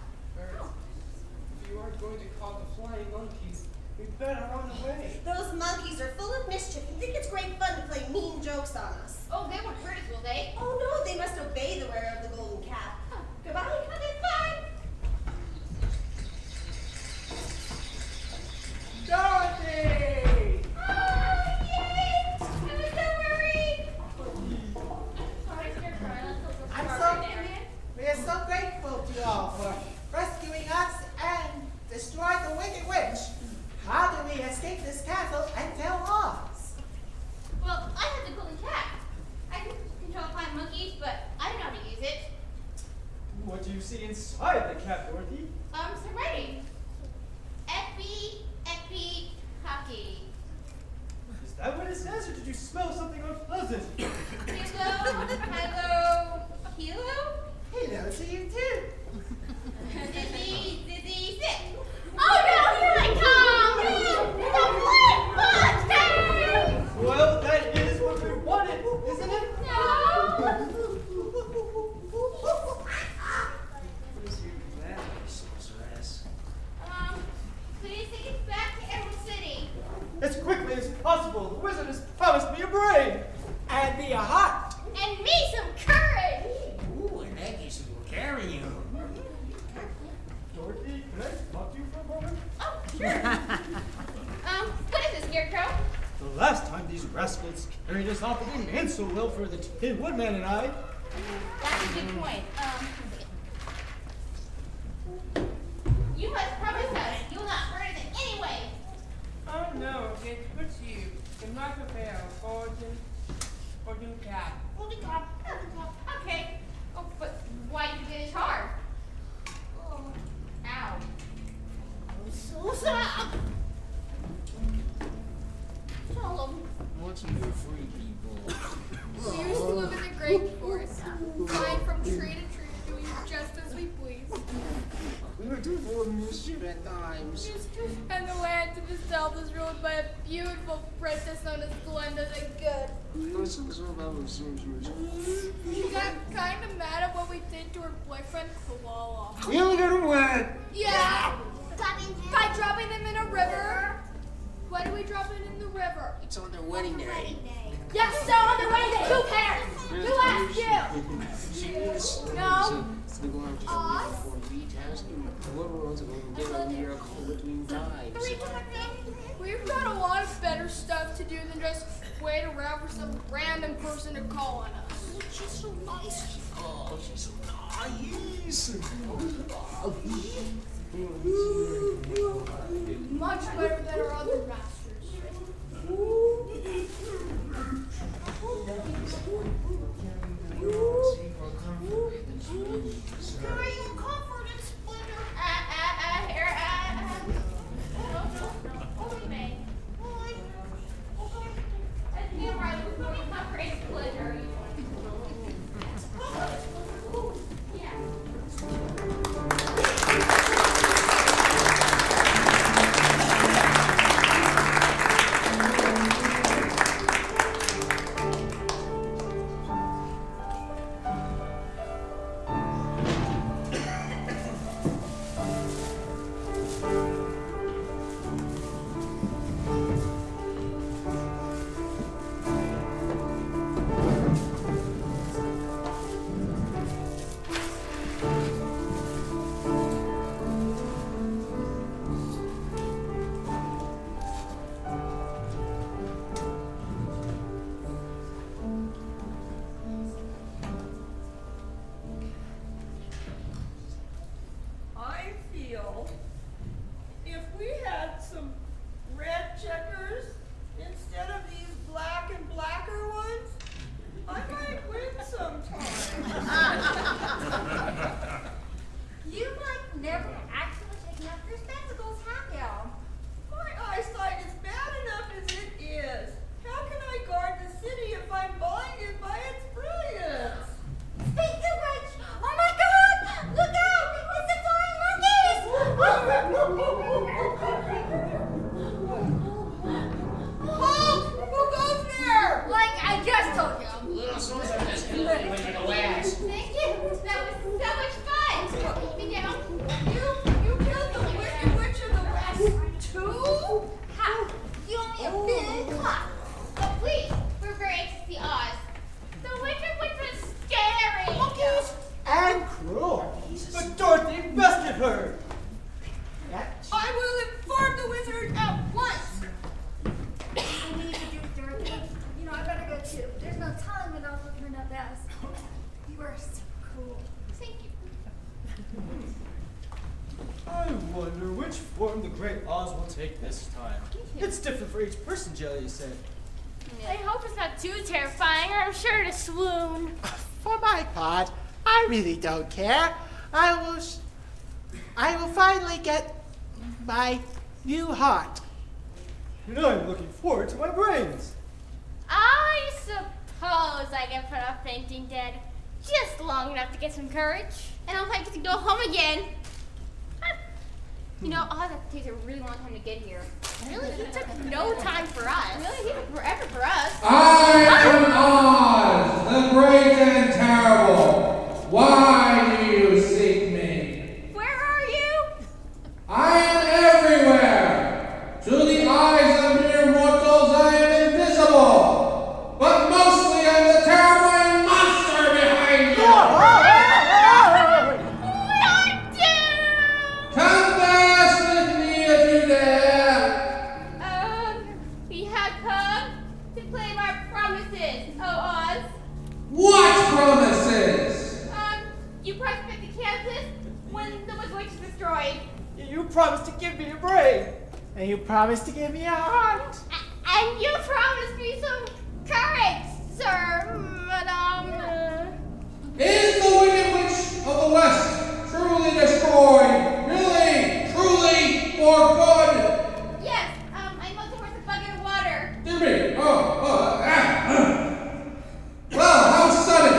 Speaker 2: If you are going to call the flying monkeys, we better run away.
Speaker 13: Those monkeys are full of mischief and think it's great fun to play mean jokes on us.
Speaker 7: Oh, they won't hurt us, will they?
Speaker 13: Oh no, they must obey the wearer of the golden cap. Goodbye.
Speaker 7: Okay, bye.
Speaker 11: Dorothy!
Speaker 7: Oh, yay! I was so worried. Sorry, Scarecrow.
Speaker 11: I'm so we are so grateful to you all for rescuing us and destroying the Wicked Witch. How do we escape this castle and tell Oz?
Speaker 7: Well, I have the golden cap. I can control flying monkeys, but I don't know how to use it.
Speaker 8: What do you see inside the cap, Dorothy?
Speaker 7: Some writing. Epi, hockey.
Speaker 8: Is that what it says, or did you smell something unpleasant?
Speaker 7: Hello,
Speaker 11: Hello to you too.
Speaker 7: Dizzy, sit. Oh no, here I come! The blood!
Speaker 8: as quickly as possible. The wizard has promised me a brain.
Speaker 11: And me a heart.
Speaker 7: And me some courage.
Speaker 12: Ooh, in that case, we will carry you.
Speaker 8: Dorothy, can I talk to you for a moment?
Speaker 7: Oh, sure. What is this, Scarecrow?
Speaker 8: The last time these rascals carried us off, it didn't end so well for the Tin Woodman and I.
Speaker 7: That's a good point. You must promise us you'll not hurt us in any way.
Speaker 14: Oh no, it's good to you. The knife affair, golden cat.
Speaker 7: Holy crap. Okay. Oh, but why did you get a charm? Oh. Ow. So sad. Tell 'em.
Speaker 12: What's you free people?
Speaker 15: We used to live in the great forest, flying from tree to tree, doing just as we pleased.
Speaker 12: We were too full of mischief at times.
Speaker 15: And the land to the south was ruled by a beautiful princess known as Glenda the Good. She got kind of mad at what we did to her boyfriend, Koala.
Speaker 12: We only got a wet.
Speaker 15: Yeah! By dropping them in a river. Why do we drop it in the river?
Speaker 12: It's on their wedding day.
Speaker 15: Yes, so on the wedding day. Who cares? Who asked you? No.
Speaker 12: Oz? What world's going to get a miracle between times?
Speaker 15: We've got a lot of better stuff to do than just wait around for some random person to call on us.
Speaker 12: She's so nice. Oh, she's so nice.
Speaker 15: Much better than our other masters.
Speaker 7: Carry your comfort and splendor. No. May. You're right. We're going to comfort and splendor.
Speaker 3: I feel if we had some red checkers instead of these black and blacker ones, I might win sometime.
Speaker 4: You've like never actually taken off your spectacles, have you?
Speaker 3: My eyesight is bad enough as it is. How can I guard the city if I'm blinded by its brilliance?
Speaker 4: Speak the witch! Oh my god! Look out! It's the flying monkeys!
Speaker 3: Halt! Who goes there?
Speaker 15: Like I just told you.
Speaker 12: Little Susan has killed me with the last.
Speaker 7: Thank you. That was so much fun. Keep me down.
Speaker 3: You killed the Wicked Witch of the West too?
Speaker 7: Ha! You owe me a big clap. But please, we're very anxious to see Oz. The Wicked Witch was scary.
Speaker 8: Monkeys and cruel. But Dorothy bested her.
Speaker 3: I will inform the wizard at once.
Speaker 4: I need to do Dorothy. You know, I better go too. There's no telling what else will turn up as. You are so cool.
Speaker 7: Thank you.
Speaker 8: I wonder which form the great Oz will take this time. It's different for each person, Jelly said.
Speaker 6: I hope it's not too terrifying, or I'm sure to swoon.
Speaker 11: For my part, I really don't care. I will finally get my new heart.
Speaker 8: And I'm looking forward to my brains.
Speaker 6: I suppose I can put off fainting dead just long enough to get some courage.
Speaker 7: And I'll like to go home again. You know, Oz takes a really long time to get here.
Speaker 6: Really? He took no time for us.
Speaker 7: Really? He took forever for us.
Speaker 2: I am Oz, the great and terrible. Why do you seek me?
Speaker 7: Where are you?
Speaker 2: I am everywhere. To the eyes of mere
Speaker 8: promised to give me a brain.
Speaker 11: And you promised to give me a heart.
Speaker 6: And you promised me some courage, sir, madame.
Speaker 2: Is the wicked witch of the west truly destroyed? Really, truly, for good?
Speaker 6: Yes, I must have worth a bucket of water.
Speaker 2: Dear me. Well, how sudden.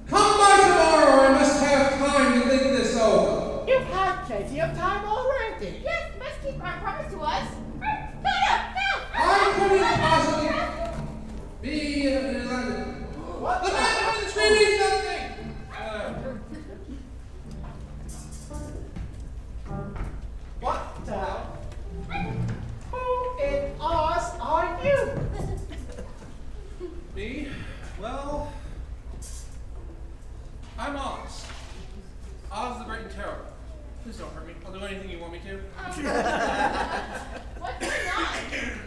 Speaker 2: Come by tomorrow. I must have time to think this over.
Speaker 11: You've had plenty of time already.
Speaker 6: Yes, must keep our promise to us.
Speaker 2: I couldn't possibly be
Speaker 11: What
Speaker 2: the man behind the tree means nothing.
Speaker 11: What the? Who in Oz are you?
Speaker 2: Me? Well, I'm Oz. Oz the Great and Terrible. Please don't hurt me. I'll do anything you want me to.
Speaker 6: What's going on?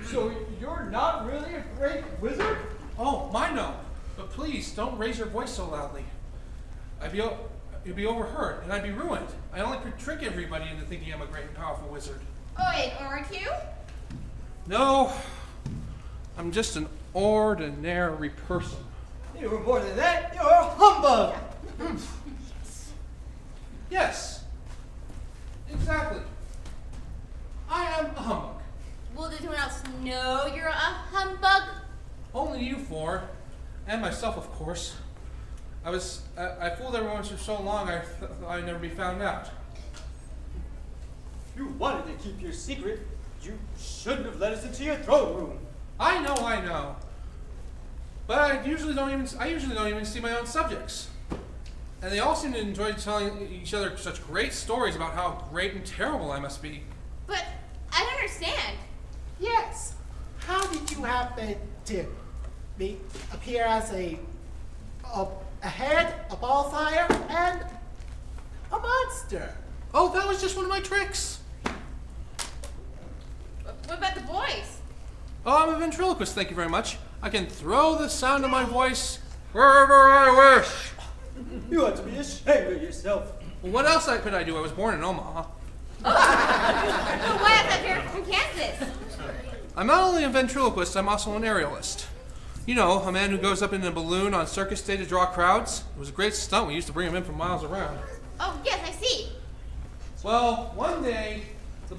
Speaker 8: So you're not really a great wizard?
Speaker 2: Oh, mine no. But please, don't raise your voice so loudly. You'd be overheard, and I'd be ruined. I only could trick everybody into thinking I'm a great and powerful wizard.
Speaker 6: Oh, and aren't you?
Speaker 2: No, I'm just an ordinary person.
Speaker 8: You were more than that. You're a humbug.
Speaker 2: Yes, exactly. I am a humbug.
Speaker 6: Well, does anyone else know you're a humbug?
Speaker 2: Only you four, and myself, of course. I fooled everyone for so long I thought I'd never be found out.
Speaker 8: If you wanted to keep your secret, you shouldn't have let us into your throne room.
Speaker 2: I know. But I usually don't even see my own subjects. And they all seem to enjoy telling each other such great stories about how great and terrible I must be.
Speaker 6: But I don't understand.
Speaker 11: Yes. How did you happen to appear as a head, a ballfire, and a monster?
Speaker 2: Oh, that was just one of my tricks.
Speaker 6: What about the boys?
Speaker 2: Oh, I'm a ventriloquist, thank you very much. I can throw the sound of my voice wherever I wish.
Speaker 8: You ought to be ashamed of yourself.
Speaker 2: Well, what else could I do? I was born in Omaha.
Speaker 6: Why I thought you were from Kansas?
Speaker 2: I'm not only a ventriloquist, I'm also an aerialist. You know, a man who goes up in a balloon on circus day to draw crowds. It was a great stunt. We used to bring him in from miles around.
Speaker 6: Oh, yes, I see.
Speaker 2: Well, one day, the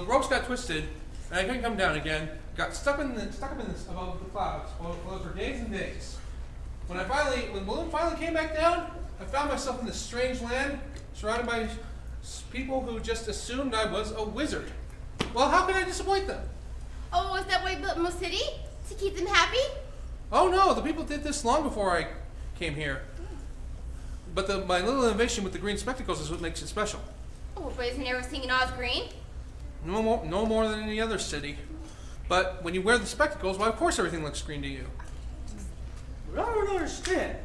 Speaker 2: ropes got twisted, and I couldn't come down again. Got stuck up above the clouds. Well, for days and days. When the balloon finally came back down, I found myself in this strange land, surrounded by people who just assumed I was a wizard. Well, how could I disappoint them?
Speaker 6: Oh, is that why you built Mo City? To keep them happy?
Speaker 2: Oh no, the people did this long before I came here. But my little innovation with the green spectacles is what makes it special.
Speaker 6: Oh, but isn't everything in Oz green?
Speaker 2: No more than any other city. But when you wear the spectacles, why of course everything looks green to you.
Speaker 8: But I don't understand.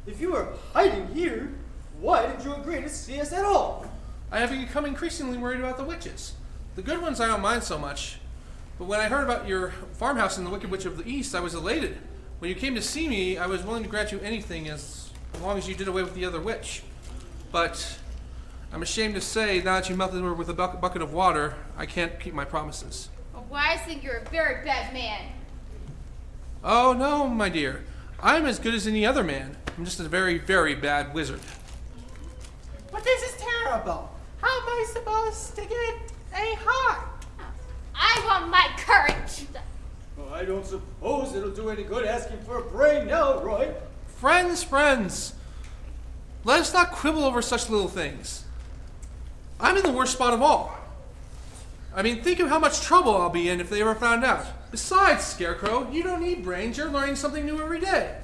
Speaker 8: If you were hiding here, why did you agree to see us at all?
Speaker 2: I have become increasingly worried about the witches. The good ones I don't mind so much. But when I heard about your farmhouse in the Wicked Witch of the East, I was elated. When you came to see me, I was willing to grant you anything as long as you did away with the other witch. But I'm ashamed to say, now that you melted her with a bucket of water, I can't keep my promises.
Speaker 6: Oh, why I think you're a very bad man.
Speaker 2: Oh no, my dear. I'm as good as any other man. I'm just a very, very bad wizard.
Speaker 11: But this is terrible. How am I supposed to get a heart?
Speaker 6: I want my courage.
Speaker 8: Well, I don't suppose it'll do any good asking for a brain now, Roy.
Speaker 2: Friends. Let us not quibble over such little things. I'm in the worst spot of all. I mean, think of how much trouble I'll be in if they ever found out. Besides, Scarecrow, you don't need brains. You're learning something new every day.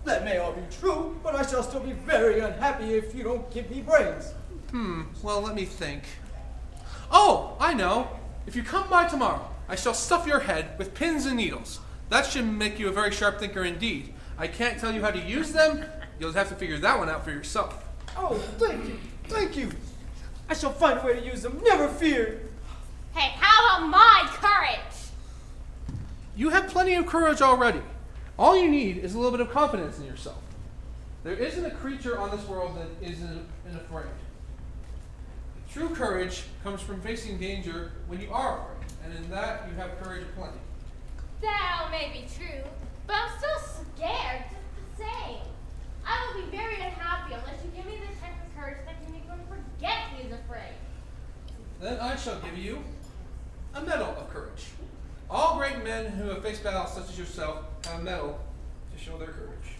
Speaker 8: That may all be true, but I shall still be very unhappy if you don't give me brains.
Speaker 2: Well, let me think. Oh, I know. If you come by tomorrow, I shall stuff your head with pins and needles. That should make you a very sharp thinker indeed. I can't tell you how to use them. You'll have to figure that one out for yourself.
Speaker 8: Oh, thank you. I shall find a way to use them, never fear.
Speaker 6: Hey, how about my courage?
Speaker 2: You have plenty of courage already. All you need is a little bit of confidence in yourself. There isn't a creature on this world that isn't afraid. True courage comes from facing danger when you are afraid, and in that you have courage aplenty.
Speaker 6: That may be true, but I'm still scared just the same. I will be very unhappy unless you give me the type of courage that can make one forget he is afraid.
Speaker 2: Then I shall give you a medal of courage. All great men who have faced battles such as yourself have a medal to show their courage.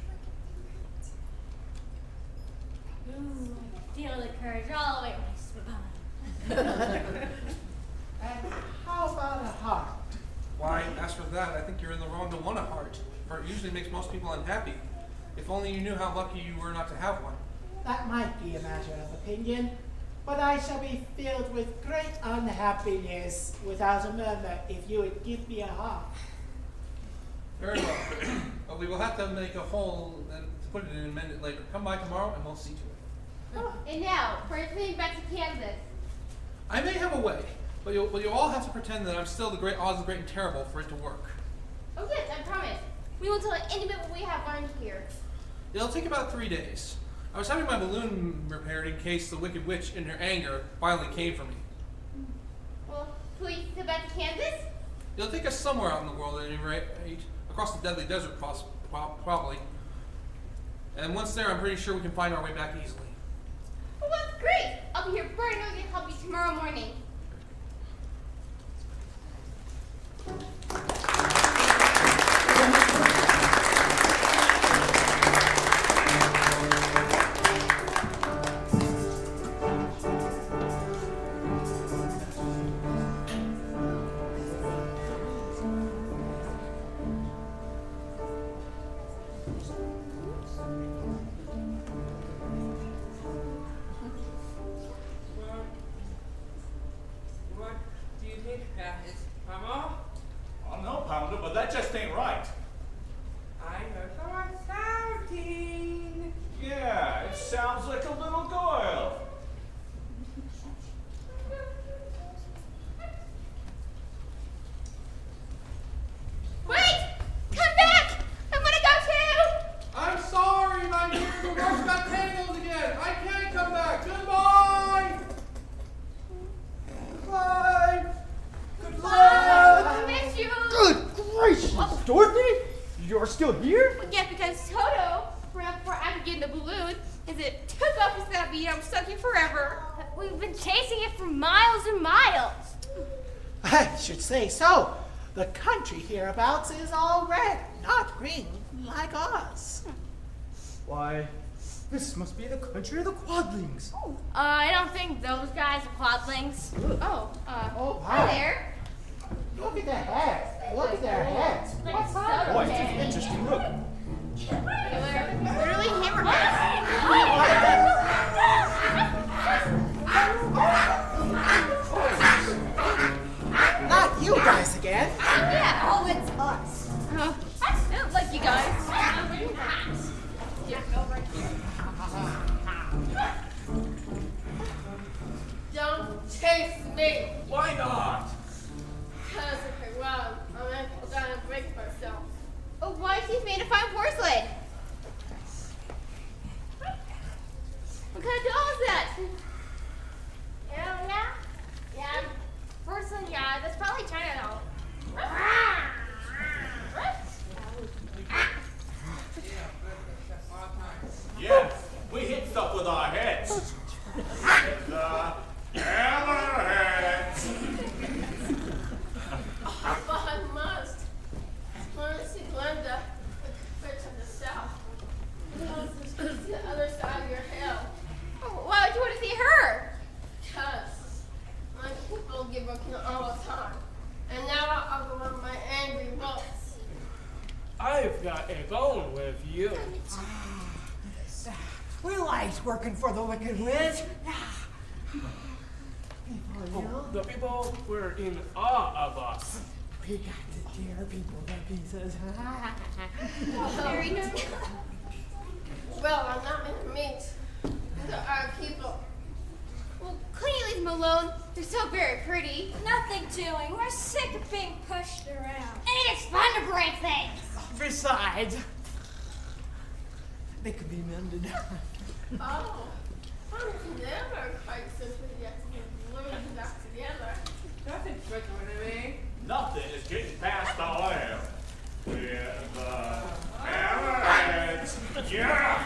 Speaker 6: Ooh, I feel the courage all the way in my spine.
Speaker 11: And how about a heart?
Speaker 2: Why, as for that, I think you're in the wrong to want a heart, for it usually makes most people unhappy. If only you knew how lucky you were not to have one.
Speaker 11: That might be a matter of opinion, but I shall be filled with great unhappiness without a murmur if you would give me a heart.
Speaker 2: Very well. But we will have to make a hole and put it in and amend it later. Come by tomorrow and we'll see to it.
Speaker 6: And now, for returning back to Kansas.
Speaker 2: I may have a way, but you'll all have to pretend that I'm still the great Oz the Great and Terrible for it to work.
Speaker 6: Oh yes, I promise. We won't tell any bit what we have learned here.
Speaker 2: It'll take about 3 days. I was having my balloon repaired in case the Wicked Witch, in her anger, finally came for me.
Speaker 6: Well, can we still back to Kansas?
Speaker 2: It'll take us somewhere out in the world at any rate, across the deadly desert probably. And once there, I'm pretty sure we can find our way back easily.
Speaker 6: Well, that's great. I'll be here bright and early to help you tomorrow morning.
Speaker 16: What do you think that is, Mama?
Speaker 17: I know, Pounder, but that just ain't right.
Speaker 16: I heard someone shouting.
Speaker 17: Yeah, it sounds like a little girl.
Speaker 6: Wait! Come back! I want to go too!
Speaker 2: I'm sorry, my dear. The ropes got tangled again. I can't come back. Goodbye!
Speaker 8: Bye. Good
Speaker 6: I
Speaker 8: luck.
Speaker 6: miss you!
Speaker 8: Good gracious, Dorothy! You're still here?
Speaker 6: Well, yeah, because Toto, right before I could get in the balloon, as it took off instead of me, I'm stuck here forever. We've been chasing it for miles and miles.
Speaker 11: I should say so. The country hereabouts is all red, not green, like us.
Speaker 8: Why, this must be the country of the Quadlings.
Speaker 6: I don't think those guys are quadlings.
Speaker 11: Oh,
Speaker 6: Hi there.
Speaker 11: Look at their heads. Look at their heads. What's up?
Speaker 8: Boy, it's an interesting look.
Speaker 6: They're literally hammerheads.
Speaker 11: Not you guys again.
Speaker 6: Yeah.
Speaker 13: Oh, it's us.
Speaker 6: I don't like you guys.
Speaker 15: Don't chase me.
Speaker 17: Why not?
Speaker 15: Because if I run, I'm going to fall down and break myself.
Speaker 6: Oh, why is he made of fine porcelain? What kind of doll is that? Yeah, porcelain, yeah, that's probably China doll.
Speaker 17: Yes, we hit stuff with our heads. It's, hammerheads.
Speaker 15: But I must. I want to see Glenda, the witch of the south. It's the other side of your hill.
Speaker 6: Oh, why would you want to see her?
Speaker 15: Because my people give up all the time. And now I'll go on my angry bolts.
Speaker 16: I've got a bone with you.
Speaker 10: We liked working for the Wicked Witch.
Speaker 16: The people were in awe of us.
Speaker 10: We got to tear people to pieces.
Speaker 15: Well, I'm not going to meet our people.
Speaker 6: Well, couldn't you leave them alone? They're so very pretty.
Speaker 4: Nothing doing. We're sick of being pushed around.
Speaker 6: And it's fun to break things.
Speaker 10: Besides, they could be mended.
Speaker 15: Oh, I'm never quite so enthusiastic
Speaker 14: get back together. Nothing's trickling to me.
Speaker 17: Nothing is getting past the oil. With the hammerheads. Yeah!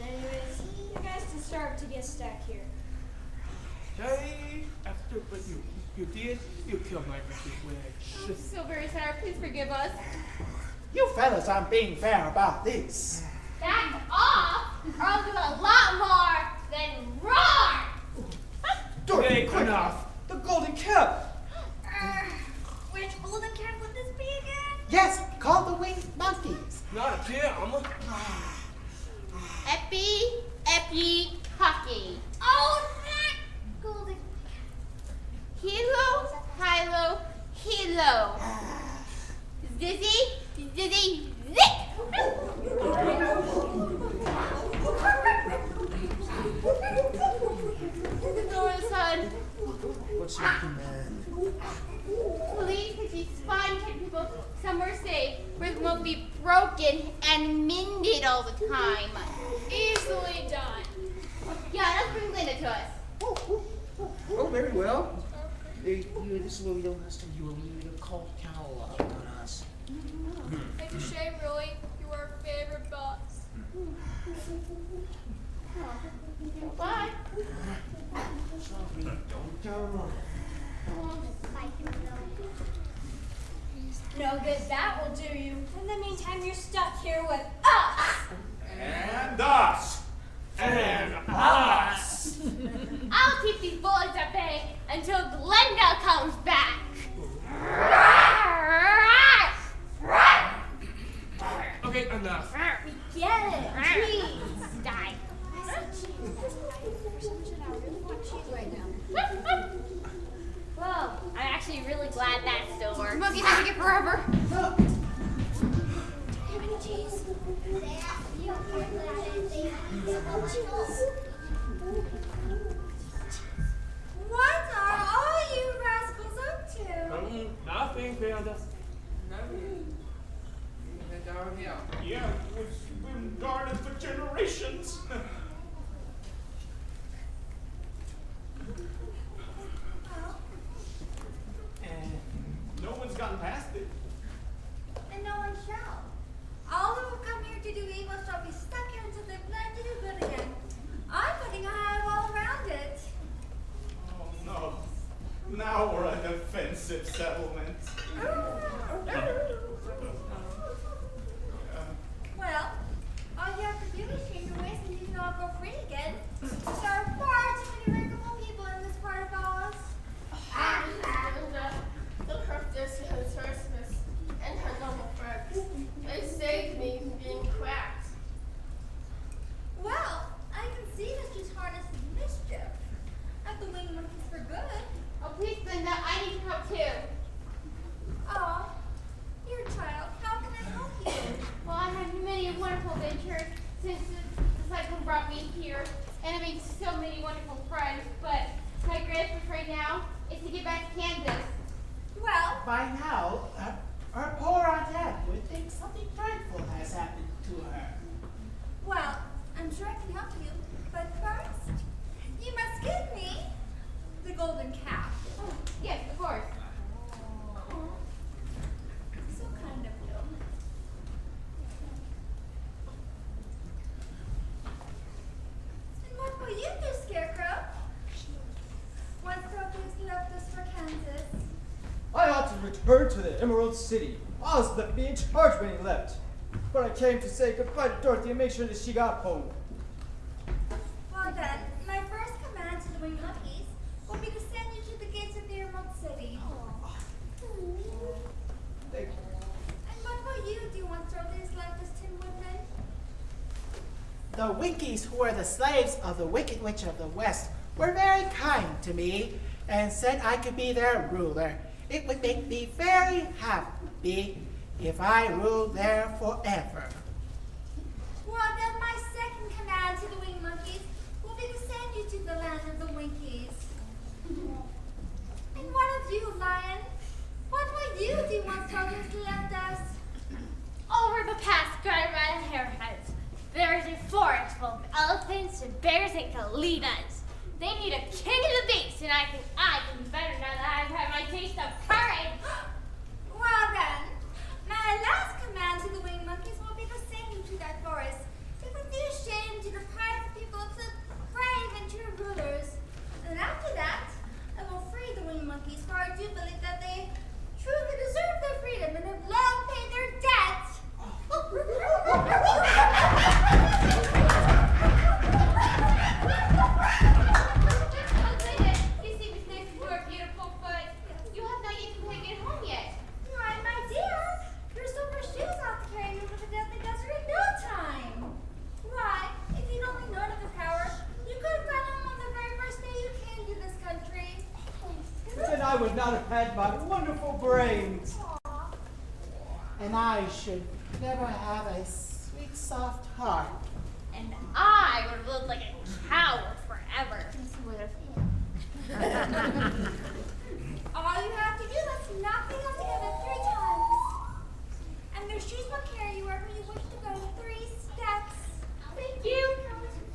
Speaker 4: Anyways, you guys deserve to get stuck here.
Speaker 11: Hey, after what you did, you killed my wicked witch.
Speaker 6: I'm so very sorry. Please forgive us.
Speaker 11: You fellas aren't being fair about this.
Speaker 6: Back off, or I'll do a lot more than roar.
Speaker 11: Dorothy, enough! The golden cap!
Speaker 4: Which golden cat would this be again?
Speaker 11: Yes, call the winged monkeys.
Speaker 16: Not again.
Speaker 7: Epi, hockey.
Speaker 4: Oh, that golden
Speaker 7: Hilo, hilo, hilo. Zizzy, zizzy, zip. Nora-san,
Speaker 12: What's your command?
Speaker 7: please take these fine kid people somewhere safe where they won't be broken and mended all the time.
Speaker 4: easily done.
Speaker 7: Yeah, let's bring Linda to us.
Speaker 12: Oh, very well. This is what we don't last time. You will need to call Cal on us.
Speaker 4: It's a shame, really. You were our favorite boss.
Speaker 7: Bye.
Speaker 12: Sorry, don't tell them.
Speaker 4: No good that will do you. In the meantime, you're stuck here with us.
Speaker 17: And us! And us!
Speaker 6: I'll keep these bullets at bay until Glenda comes back.
Speaker 16: Okay, enough.
Speaker 4: We get it. Please.
Speaker 6: Die. Well, I'm actually really glad that's over.
Speaker 7: Monkey have to get forever.
Speaker 4: What are all you rascals up to?
Speaker 16: Nothing, Panda.
Speaker 5: Nothing. Even down here.
Speaker 17: Yeah, we've been guarded for generations. No one's gotten past it.
Speaker 4: And no one shall. All who have come here to do evil shall be stuck here until they've learned to do good again. I'm putting a high wall around it.
Speaker 17: Oh no. Now we're a defensive settlement.
Speaker 4: Well, all you have to do is change your ways and you can all go free again. There are far too many regular people in this part of Oz.
Speaker 14: Glenda, look her this is Christmas and her normal friends. They saved me from being cracked.
Speaker 4: Well, I can see that she's harnessed mischief. At the wing monkeys for good.
Speaker 7: Oh, please, Linda, I need help too.
Speaker 4: Oh, dear child, how can I help you?
Speaker 7: Well, I have many wonderful adventures since the cyclone brought me here, and I made so many wonderful friends, but my greatest wish right now is to get back to Kansas.
Speaker 4: Well,
Speaker 11: By now, our poor Aunt Anne would think something dreadful has happened to her.
Speaker 4: well, I'm sure I can help you, but first, you must give me the golden cap.
Speaker 7: Oh, yes, of course.
Speaker 4: So kind of you. And what will you do, Scarecrow? Once Dorothy's left us for Kansas.
Speaker 8: I ought to return to the Emerald City. Oz left me in charge when he left. But I came to say goodbye to Dorothy and make sure that she got home.
Speaker 4: Well then, my first command to the Winged Monkeys will be to send you to the gates of the Emerald City.
Speaker 8: Thank you.
Speaker 4: And what will you do once Dorothy is left us, Tin Woodman?
Speaker 11: The Winkies, who were the slaves of the Wicked Witch of the West, were very kind to me and said I could be their ruler. It would make me very happy if I ruled there forever.
Speaker 4: Well then, my second command to the Winged Monkeys will be to send you to the land of the Winkies. And what of you, Lion? What will you do once Dorothy's left us?
Speaker 6: Over the path. forest full of elephants and bears and galinas. They need a king of the beasts, and I think I can be better now that I've had my taste of courage.
Speaker 4: Well then, my last command to the winged monkeys will be to send you to that forest. It would be a shame to deprive the people of such brave and true rulers. And after that, I will free the winged monkeys, for I do believe that they truly deserve their freedom and have long paid their debts.
Speaker 6: Oh goodness, you seem as nice as you are, beautiful, but you have not yet completed home yet.
Speaker 4: Why, my dear, your silver shoes ought to carry you over the deadly desert in no time. Why, if you'd only known of the power, you could have gone home on the very first day you came to this country.
Speaker 11: Then I would not have had my wonderful brains. And I should never have a sweet, soft heart.
Speaker 6: And I would have lived like a coward forever.
Speaker 4: All you have to do is knock the hill together 3 times. And their shoes will carry you wherever you wish to go in 3 steps.
Speaker 6: Thank you.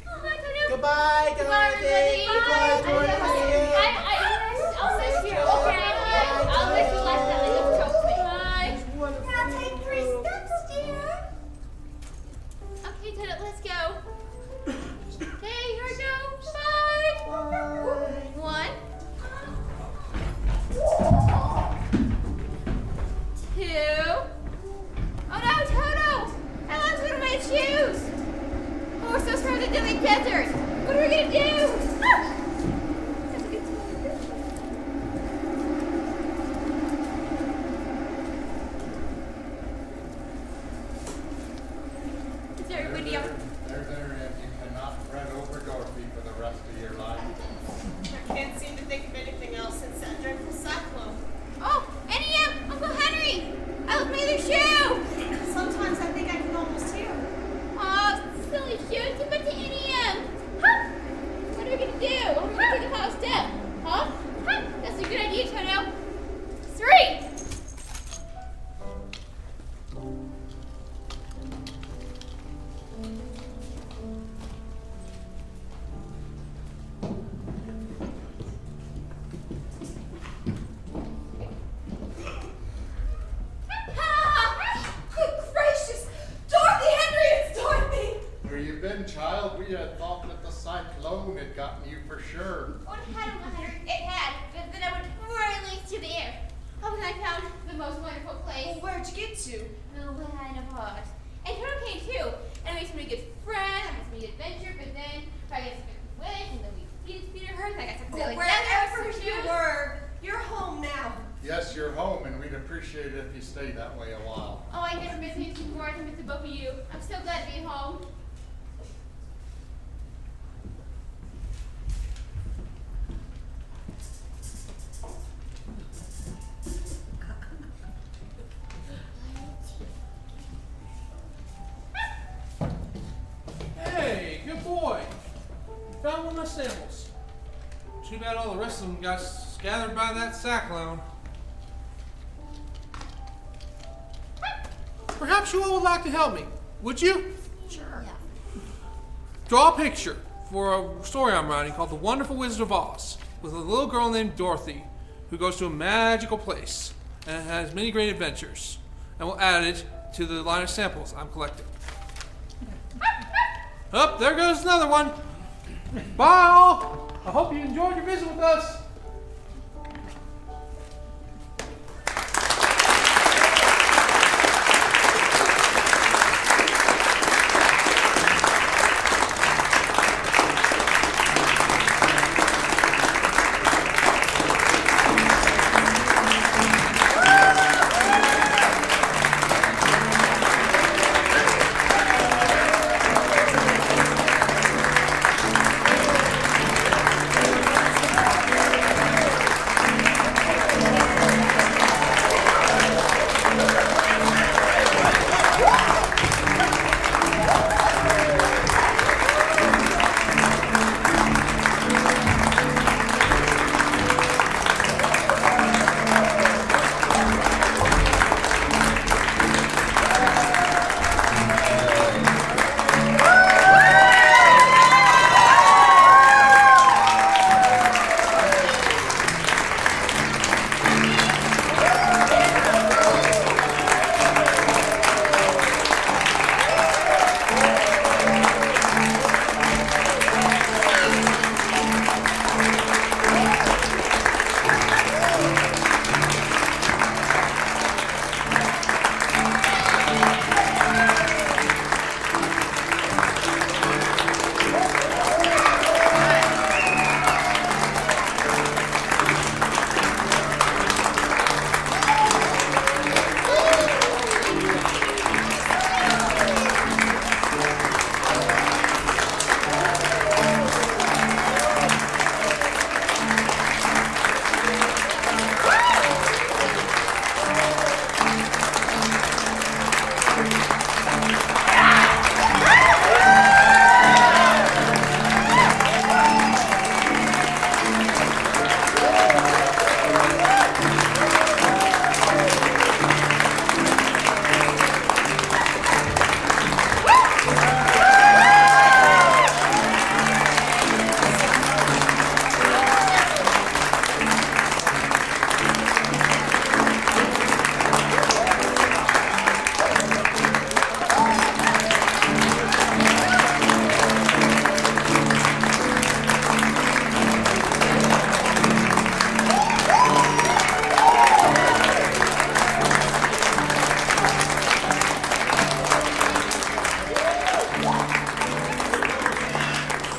Speaker 6: Oh, my goodness.
Speaker 11: Goodbye, Dorothy. Goodbye, Dorothy.
Speaker 6: I'll miss you, okay? I'll miss you less than you told me. Bye.
Speaker 4: Now take 3 steps, dear.
Speaker 6: Okay, Toadette, let's go. Okay, here I go. Bye. 1, 2. Oh no, Toto! I lost one of my shoes. Oh, we're so surrounded in the desert. What are we gonna do? Ah! Is there everybody else?
Speaker 1: There, and you cannot fret over Dorothy for the rest of your life.
Speaker 13: I can't seem to think of anything else since that dreadful cyclone.
Speaker 6: Oh, NEM! Uncle Henry! I lost my other shoe!
Speaker 13: Sometimes I think I can almost hear her.
Speaker 6: Oh, silly shoes, you went to NEM! Huh? What are we gonna do? What are we gonna take a final step? Huh? Huh? That's a good idea, Toto. 3!
Speaker 13: Good gracious! Dorothy, Henry, it's Dorothy!
Speaker 1: Where you been, child? We had thought that the cyclone had gotten you for sure.
Speaker 6: Oh, it had, Uncle Henry. It had. But then I went right to the air. Oh, and I found the most wonderful place.
Speaker 13: Well, where'd you get to?
Speaker 6: The land of Oz. And Toto came too. And I made so many good friends. I made so many adventure. But then I got some good wish. And then we feeded Peter hers. I got some silly
Speaker 13: Wherever you were, you're home now.
Speaker 1: Yes, you're home, and we'd appreciate it if you stayed that way a while.
Speaker 6: Oh, I never miss you before. I miss both of you. I'm so glad to be home.
Speaker 2: Hey, good boy. You found one of my samples. Too bad all the rest of them got scattered by that cyclone. Perhaps you all would like to help me. Would you?
Speaker 4: Sure.
Speaker 2: Draw a picture for a story I'm writing called The Wonderful Wizard of Oz, with a little girl named Dorothy who goes to a magical place and has many great adventures. And we'll add it to the line of samples I'm collecting. Up, there goes another one. Bye all. I hope you enjoyed your visit with us.